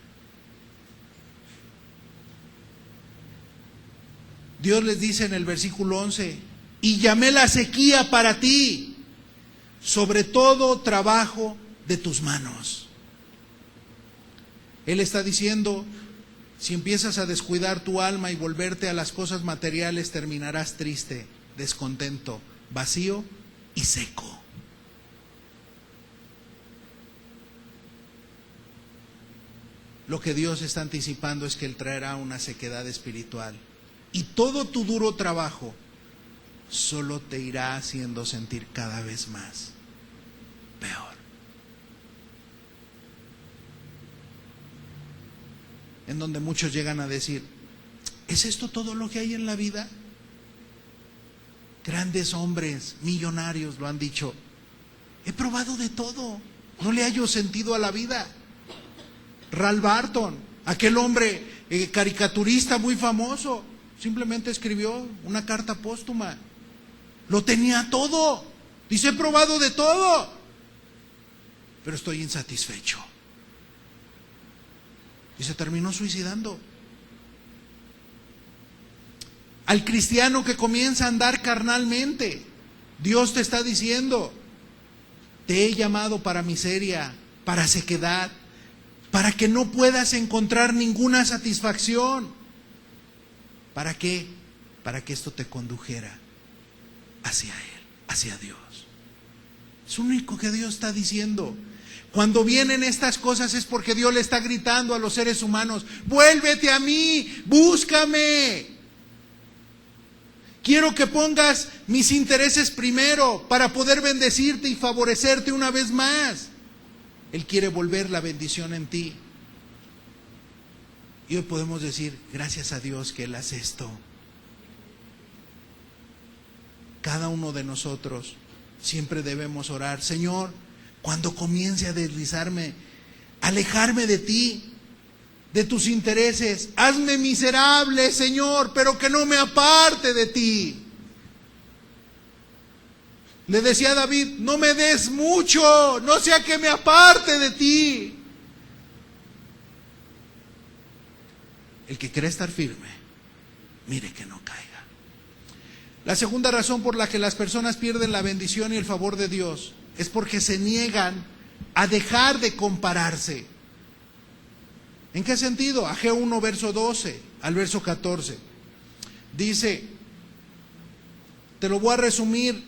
Dios les dice en el versículo 11, y llamé la sequía para ti, sobre todo trabajo de tus manos. Él está diciendo, si empiezas a descuidar tu alma y volverte a las cosas materiales, terminarás triste, descontento, vacío y seco. Lo que Dios está anticipando es que Él traerá una sequedad espiritual. Y todo tu duro trabajo solo te irá haciendo sentir cada vez más peor. En donde muchos llegan a decir, ¿es esto todo lo que hay en la vida? Grandes hombres, millonarios lo han dicho, he probado de todo, no le hallo sentido a la vida. Ralph Barton, aquel hombre caricaturista muy famoso, simplemente escribió una carta póstuma. Lo tenía todo. Dice, he probado de todo, pero estoy insatisfecho. Y se terminó suicidando. Al cristiano que comienza a andar carnalmente, Dios te está diciendo, te he llamado para miseria, para sequedad, para que no puedas encontrar ninguna satisfacción. ¿Para qué? Para que esto te condujera hacia Él, hacia Dios. Es lo único que Dios está diciendo. Cuando vienen estas cosas es porque Dios le está gritando a los seres humanos, vuélvete a mí, búscame. Quiero que pongas mis intereses primero para poder bendecirte y favorecerte una vez más. Él quiere volver la bendición en ti. Y hoy podemos decir, gracias a Dios que Él hace esto. Cada uno de nosotros siempre debemos orar, Señor, cuando comience a deslizarme, alejarme de ti, de tus intereses, hazme miserable, Señor, pero que no me aparte de ti. Le decía a David, no me des mucho, no sea que me aparte de ti. El que quiere estar firme, mire que no caiga. La segunda razón por la que las personas pierden la bendición y el favor de Dios es porque se niegan a dejar de compararse. ¿En qué sentido? Ageo 1, verso 12 al verso 14. Dice, te lo voy a resumir,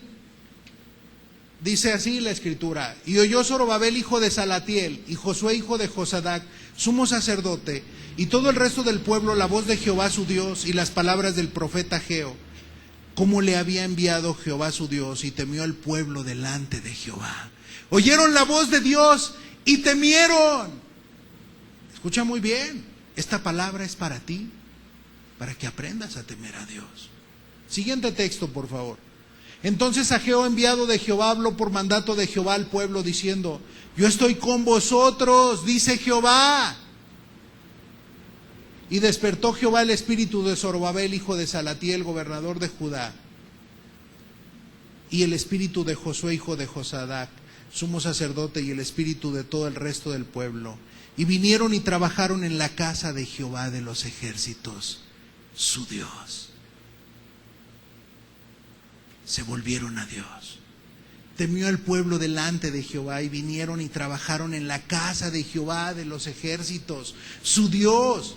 dice así la escritura: y oyó Zorobabel, hijo de Salatiel, y Josué, hijo de Josadac, sumo sacerdote, y todo el resto del pueblo, la voz de Jehová su Dios y las palabras del profeta Ageo, cómo le había enviado Jehová su Dios, y temió el pueblo delante de Jehová. Oyeron la voz de Dios y temieron. Escucha muy bien, esta palabra es para ti, para que aprendas a temer a Dios. Siguiente texto, por favor. Entonces Ageo, enviado de Jehová, habló por mandato de Jehová al pueblo, diciendo, yo estoy con vosotros, dice Jehová. Y despertó Jehová el espíritu de Zorobabel, hijo de Salatiel, gobernador de Judá, y el espíritu de Josué, hijo de Josadac, sumo sacerdote, y el espíritu de todo el resto del pueblo. Y vinieron y trabajaron en la casa de Jehová de los ejércitos, su Dios. Se volvieron a Dios. Temió el pueblo delante de Jehová, y vinieron y trabajaron en la casa de Jehová de los ejércitos, su Dios.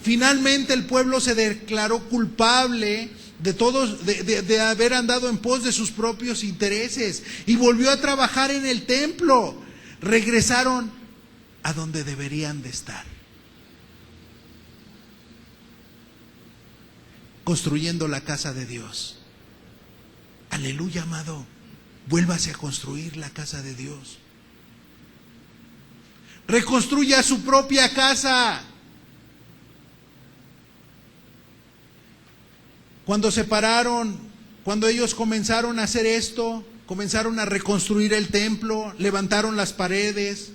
Finalmente el pueblo se declaró culpable de todos, de haber andado en pos de sus propios intereses, y volvió a trabajar en el templo. Regresaron a donde deberían de estar, construyendo la casa de Dios. Aleluya, amado. Vuélvase a construir la casa de Dios. Reconstruya su propia casa. Cuando se pararon, cuando ellos comenzaron a hacer esto, comenzaron a reconstruir el templo, levantaron las paredes,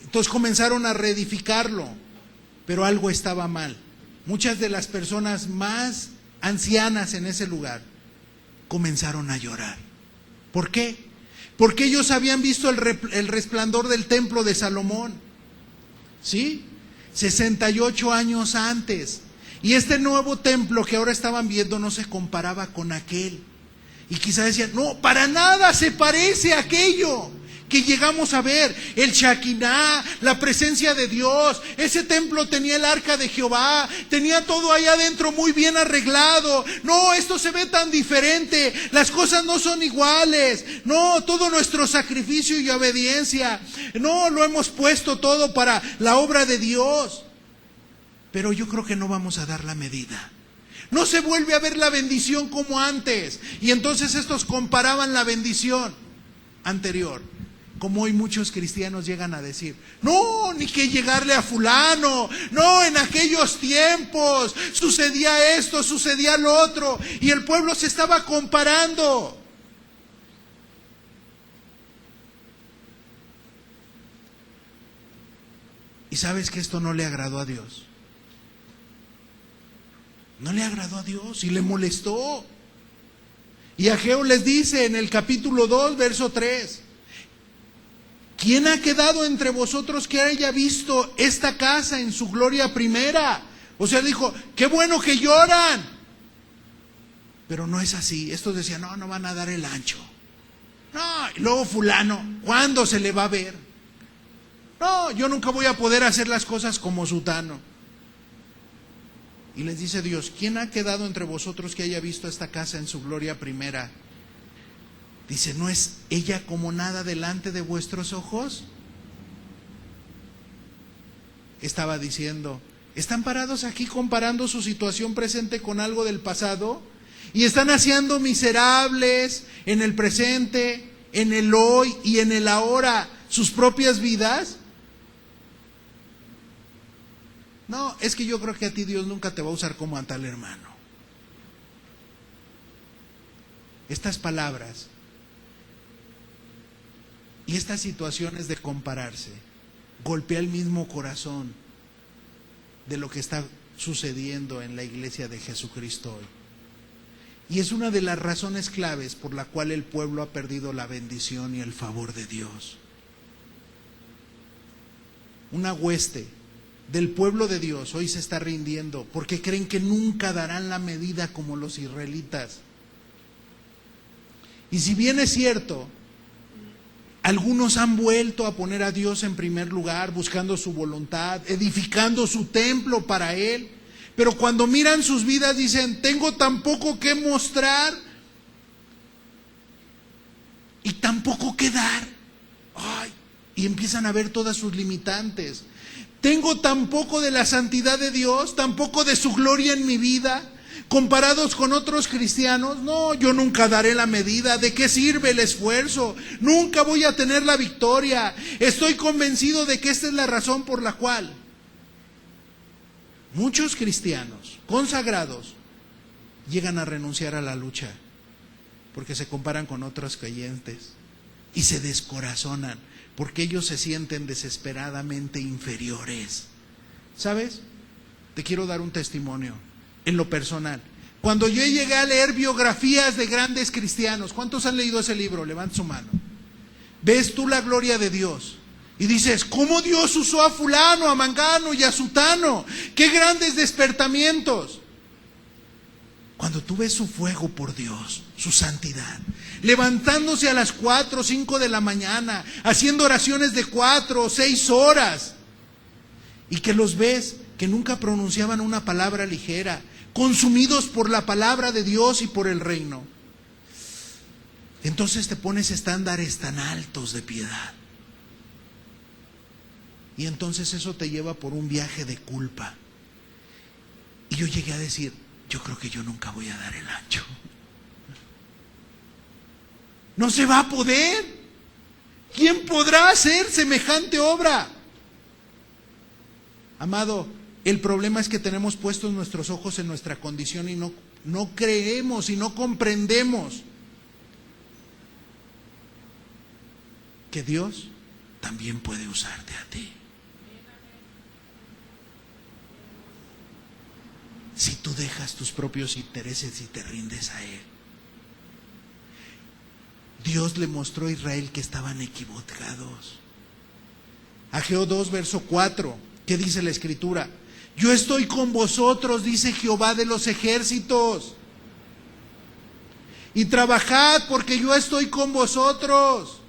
entonces comenzaron a reedificarlo, pero algo estaba mal. Muchas de las personas más ancianas en ese lugar comenzaron a llorar. ¿Por qué? Porque ellos habían visto el resplandor del templo de Salomón, ¿sí? 68 años antes. Y este nuevo templo que ahora estaban viendo no se comparaba con aquel. Y quizás decían, no, para nada se parece a aquello que llegamos a ver, el Shekinah, la presencia de Dios. Ese templo tenía el arca de Jehová, tenía todo ahí adentro muy bien arreglado. No, esto se ve tan diferente, las cosas no son iguales. No, todo nuestro sacrificio y obediencia, no, lo hemos puesto todo para la obra de Dios. Pero yo creo que no vamos a dar la medida. No se vuelve a ver la bendición como antes. Y entonces estos comparaban la bendición anterior, como hoy muchos cristianos llegan a decir, no, ni que llegarle a fulano, no, en aquellos tiempos sucedía esto, sucedía lo otro, y el pueblo se estaba comparando. Y sabes que esto no le agradó a Dios. No le agradó a Dios y le molestó. Y Ageo les dice en el capítulo 2, verso 3, ¿quién ha quedado entre vosotros que haya visto esta casa en su gloria primera? O sea, dijo, qué bueno que lloran. Pero no es así. Estos decían, no van a dar el ancho. No, y luego fulano, ¿cuándo se le va a ver? No, yo nunca voy a poder hacer las cosas como sutano. Y les dice Dios, ¿quién ha quedado entre vosotros que haya visto esta casa en su gloria primera? Dice, ¿no es ella como nada delante de vuestros ojos? Estaba diciendo, ¿están parados aquí comparando su situación presente con algo del pasado? ¿Y están haciendo miserables en el presente, en el hoy y en el ahora sus propias vidas? No, es que yo creo que a ti Dios nunca te va a usar como a tal hermano. Estas palabras y estas situaciones de compararse golpea el mismo corazón de lo que está sucediendo en la iglesia de Jesucristo hoy. Y es una de las razones claves por la cual el pueblo ha perdido la bendición y el favor de Dios. Una hueste del pueblo de Dios hoy se está rindiendo porque creen que nunca darán la medida como los israelitas. Y si bien es cierto, algunos han vuelto a poner a Dios en primer lugar, buscando su voluntad, edificando su templo para Él, pero cuando miran sus vidas dicen, tengo tan poco que mostrar y tan poco que dar. Ay, y empiezan a ver todas sus limitantes. Tengo tan poco de la santidad de Dios, tan poco de su gloria en mi vida, comparados con otros cristianos. No, yo nunca daré la medida. ¿De qué sirve el esfuerzo? Nunca voy a tener la victoria. Estoy convencido de que esta es la razón por la cual muchos cristianos consagrados llegan a renunciar a la lucha, porque se comparan con otros creyentes y se descorazonan, porque ellos se sienten desesperadamente inferiores. ¿Sabes? Te quiero dar un testimonio en lo personal. Cuando yo llegué a leer biografías de grandes cristianos, ¿cuántos han leído ese libro? Levanta su mano. Ves tú la gloria de Dios y dices, ¿cómo Dios usó a fulano, a mangano y a sutano? ¡Qué grandes despertamientos! Cuando tú ves su fuego por Dios, su santidad, levantándose a las 4 o 5 de la mañana, haciendo oraciones de 4 o 6 horas, y que los ves que nunca pronunciaban una palabra ligera, consumidos por la palabra de Dios y por el reino, entonces te pones estándares tan altos de piedad. Y entonces eso te lleva por un viaje de culpa. Y yo llegué a decir, yo creo que yo nunca voy a dar el ancho. No se va a poder. ¿Quién podrá hacer semejante obra? Amado, el problema es que tenemos puestos nuestros ojos en nuestra condición y no creemos y no comprendemos que Dios también puede usarte a ti. Si tú dejas tus propios intereses y te rindes a Él. Dios le mostró a Israel que estaban equivocados. Ageo 2, verso 4, ¿qué dice la Escritura? Yo estoy con vosotros, dice Jehová de los ejércitos. Y trabajad porque yo estoy con vosotros.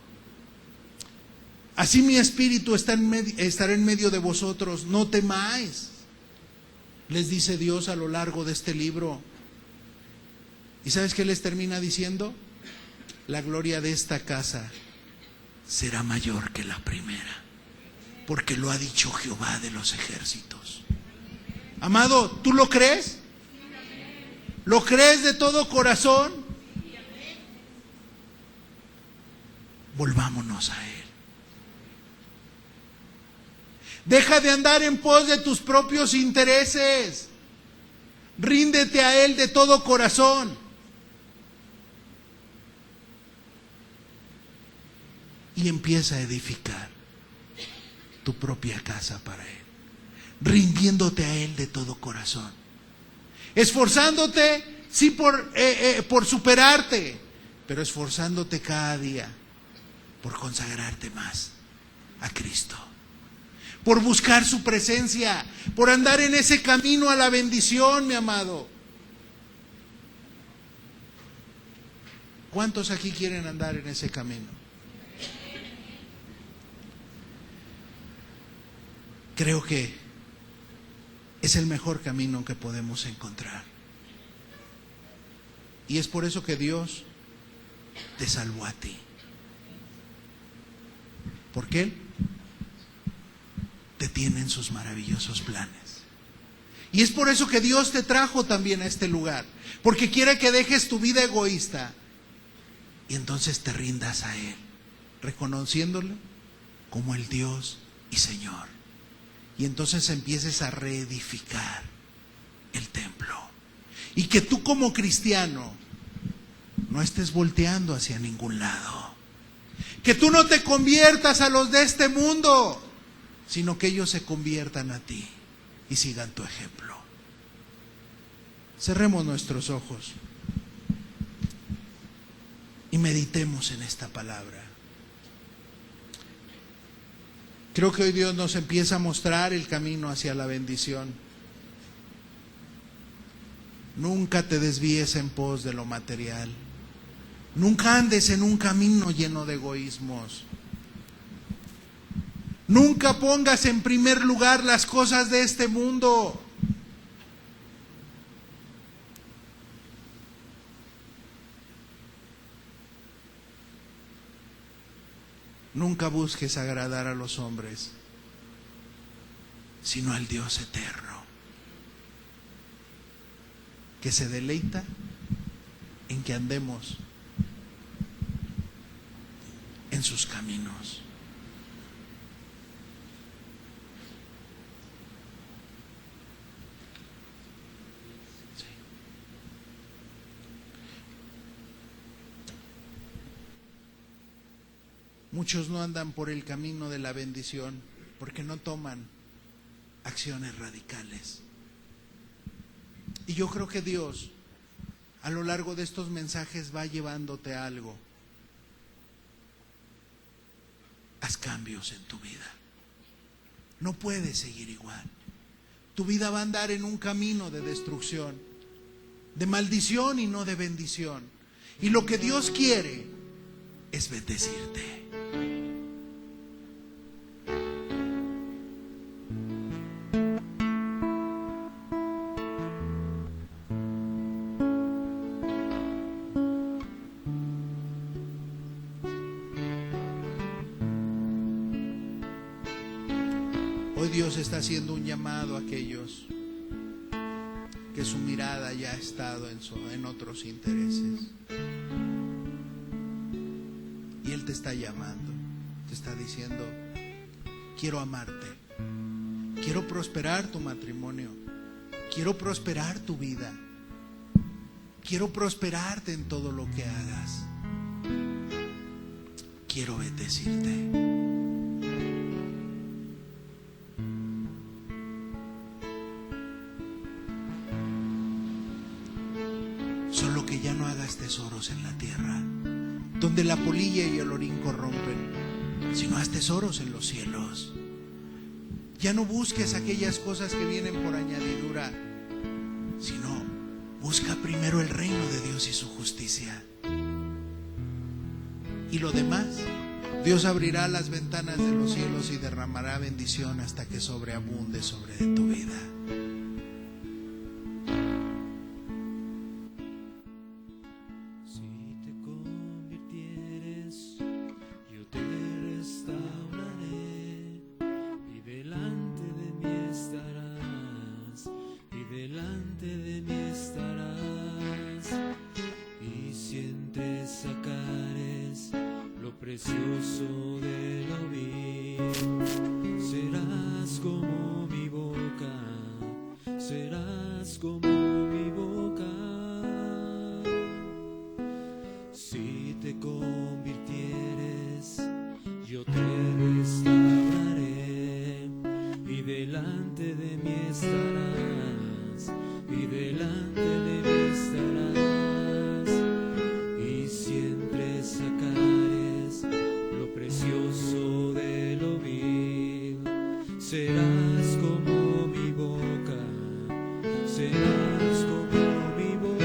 Así mi espíritu estará en medio de vosotros, no temáis. Les dice Dios a lo largo de este libro. ¿Y sabes qué les termina diciendo? La gloria de esta casa será mayor que la primera, porque lo ha dicho Jehová de los ejércitos. Amado, ¿tú lo crees? ¿Lo crees de todo corazón? Volvámonos a Él. Deja de andar en pos de tus propios intereses. Ríndete a Él de todo corazón. Y empieza a edificar tu propia casa para Él. Rindiéndote a Él de todo corazón. Esforzándote, sí, por superarte, pero esforzándote cada día por consagrarte más a Cristo. Por buscar su presencia, por andar en ese camino a la bendición, mi amado. ¿Cuántos aquí quieren andar en ese camino? Creo que es el mejor camino que podemos encontrar. Y es por eso que Dios te salvó a ti. Porque Él te tiene en sus maravillosos planes. Y es por eso que Dios te trajo también a este lugar. Porque quiere que dejes tu vida egoísta y entonces te rindas a Él, reconociéndole como el Dios y Señor. Y entonces empieces a reedificar el templo. Y que tú como cristiano no estés volteando hacia ningún lado. Que tú no te conviertas a los de este mundo, sino que ellos se conviertan a ti y sigan tu ejemplo. Cerremos nuestros ojos y meditemos en esta palabra. Creo que hoy Dios nos empieza a mostrar el camino hacia la bendición. Nunca te desvíes en pos de lo material. Nunca andes en un camino lleno de egoísmos. Nunca pongas en primer lugar las cosas de este mundo. Nunca busques agradar a los hombres, sino al Dios eterno, que se deleita en que andemos en sus caminos. Muchos no andan por el camino de la bendición porque no toman acciones radicales. Y yo creo que Dios, a lo largo de estos mensajes, va llevándote a algo. Haz cambios en tu vida. No puedes seguir igual. Tu vida va a andar en un camino de destrucción, de maldición y no de bendición. Y lo que Dios quiere es bendecirte. Hoy Dios está haciendo un llamado a aquellos que su mirada ya ha estado en otros intereses. Y Él te está llamando, te está diciendo: quiero amarte, quiero prosperar tu matrimonio, quiero prosperar tu vida, quiero prosperarte en todo lo que hagas, quiero bendecirte. Solo que ya no hagas tesoros en la tierra, donde la polilla y el orín corrompen, sino haz tesoros en los cielos. Ya no busques aquellas cosas que vienen por añadidura, sino busca primero el reino de Dios y su justicia. Y lo demás, Dios abrirá las ventanas de los cielos y derramará bendición hasta que sobreabunde sobre tu vida. Precioso de lo vil, serás como mi boca, serás como mi boca. Si te convirtieres, yo te restauraré, y delante de mí estarás, y delante de mí estarás, y siempre sacarás lo precioso de lo vil. Serás como mi boca, serás como mi boca.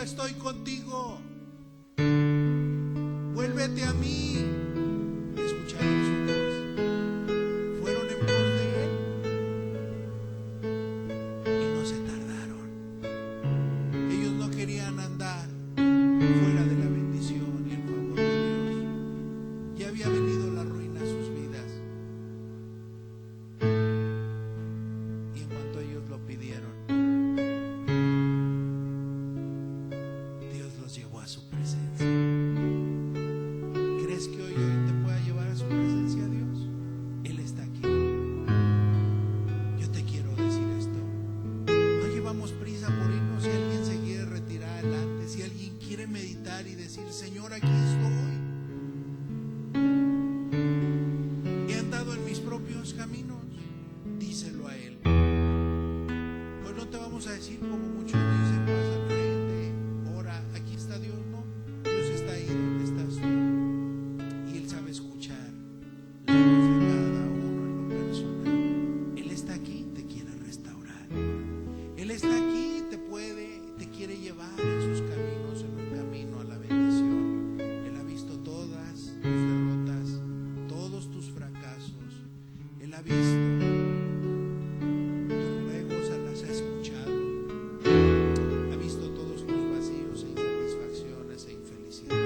estoy contigo, vuélvete a mí. Escucharon su voz, fueron en pos de él y no se tardaron. Ellos no querían andar fuera de la bendición y el favor de Dios. Ya había venido la ruina a sus vidas, y en cuanto ellos lo pidieron, Dios los llevó a su presencia. ¿Crees que hoy te pueda llevar a su presencia Dios? Él está aquí. Yo te quiero decir esto: no llevamos prisa por irnos. Si alguien se quiere retirar adelante, si alguien quiere meditar y decir: Señor, aquí estoy, he andado en mis propios caminos, díselo a Él. Pues no te vamos a decir como muchos dicen: pasa al frente, ora, aquí está Dios. No, Dios está ahí donde estás tú, y Él sabe escuchar la voz de cada uno en lo personal. Él está aquí, te quiere restaurar. Él está aquí, te quiere llevar en sus caminos, en un camino a la bendición. Él ha visto todas tus derrotas, todos tus fracasos. Él ha visto tus ruegos, las ha escuchado. Ha visto todos tus vacíos e insatisfacciones e infelicidades.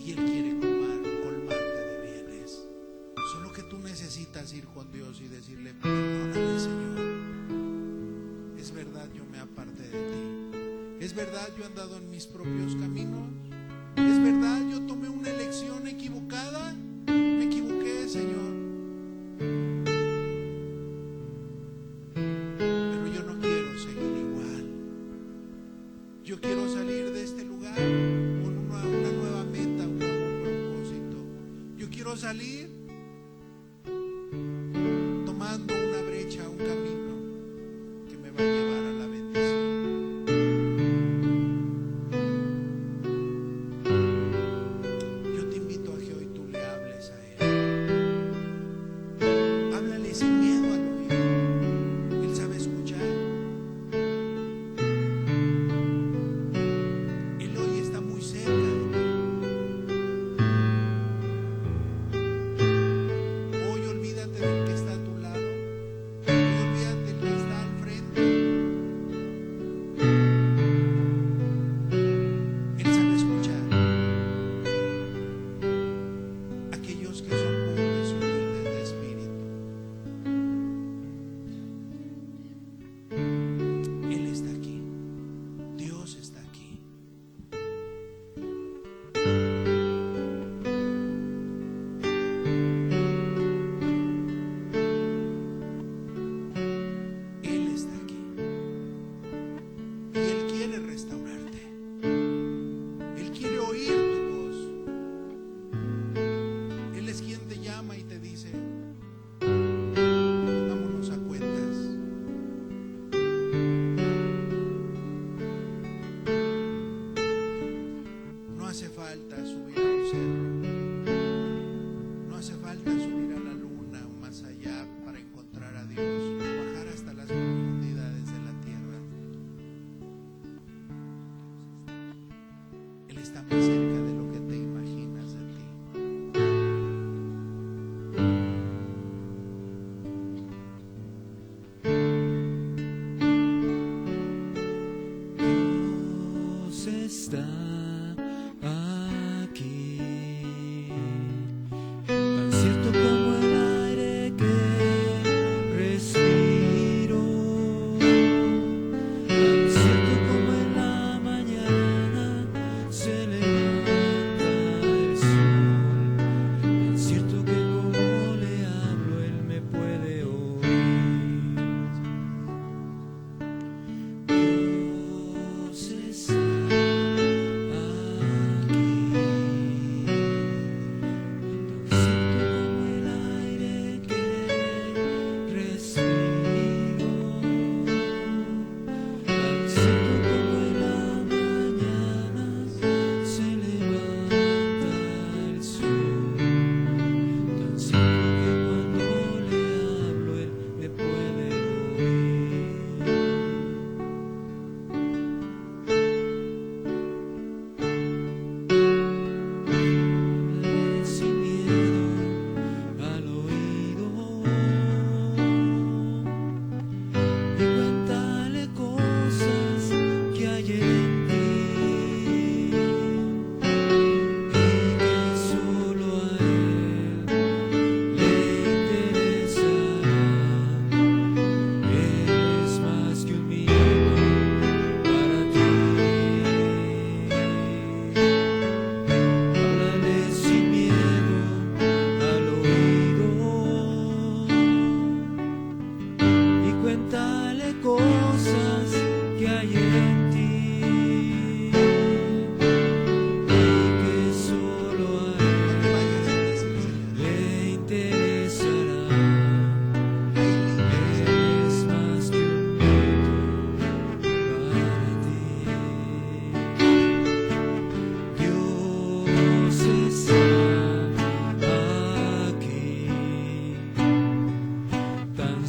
Y Él quiere colmarte de bienes. Solo que tú necesitas ir con Dios y decirle: perdóname, Señor. Es verdad, yo me aparté de ti. Es verdad, yo he andado en mis propios caminos. Es verdad, yo tomé una elección equivocada. Me equivoqué, Señor. Pero yo no quiero seguir igual. Yo quiero salir de este lugar con una nueva meta, un nuevo propósito. Yo quiero salir tomando una brecha, un camino que me va a llevar a la bendición. Yo te invito a que hoy tú le hables a Él. Háblale sin miedo al oído. Él sabe escuchar. Él hoy está muy cerca de ti.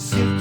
siempre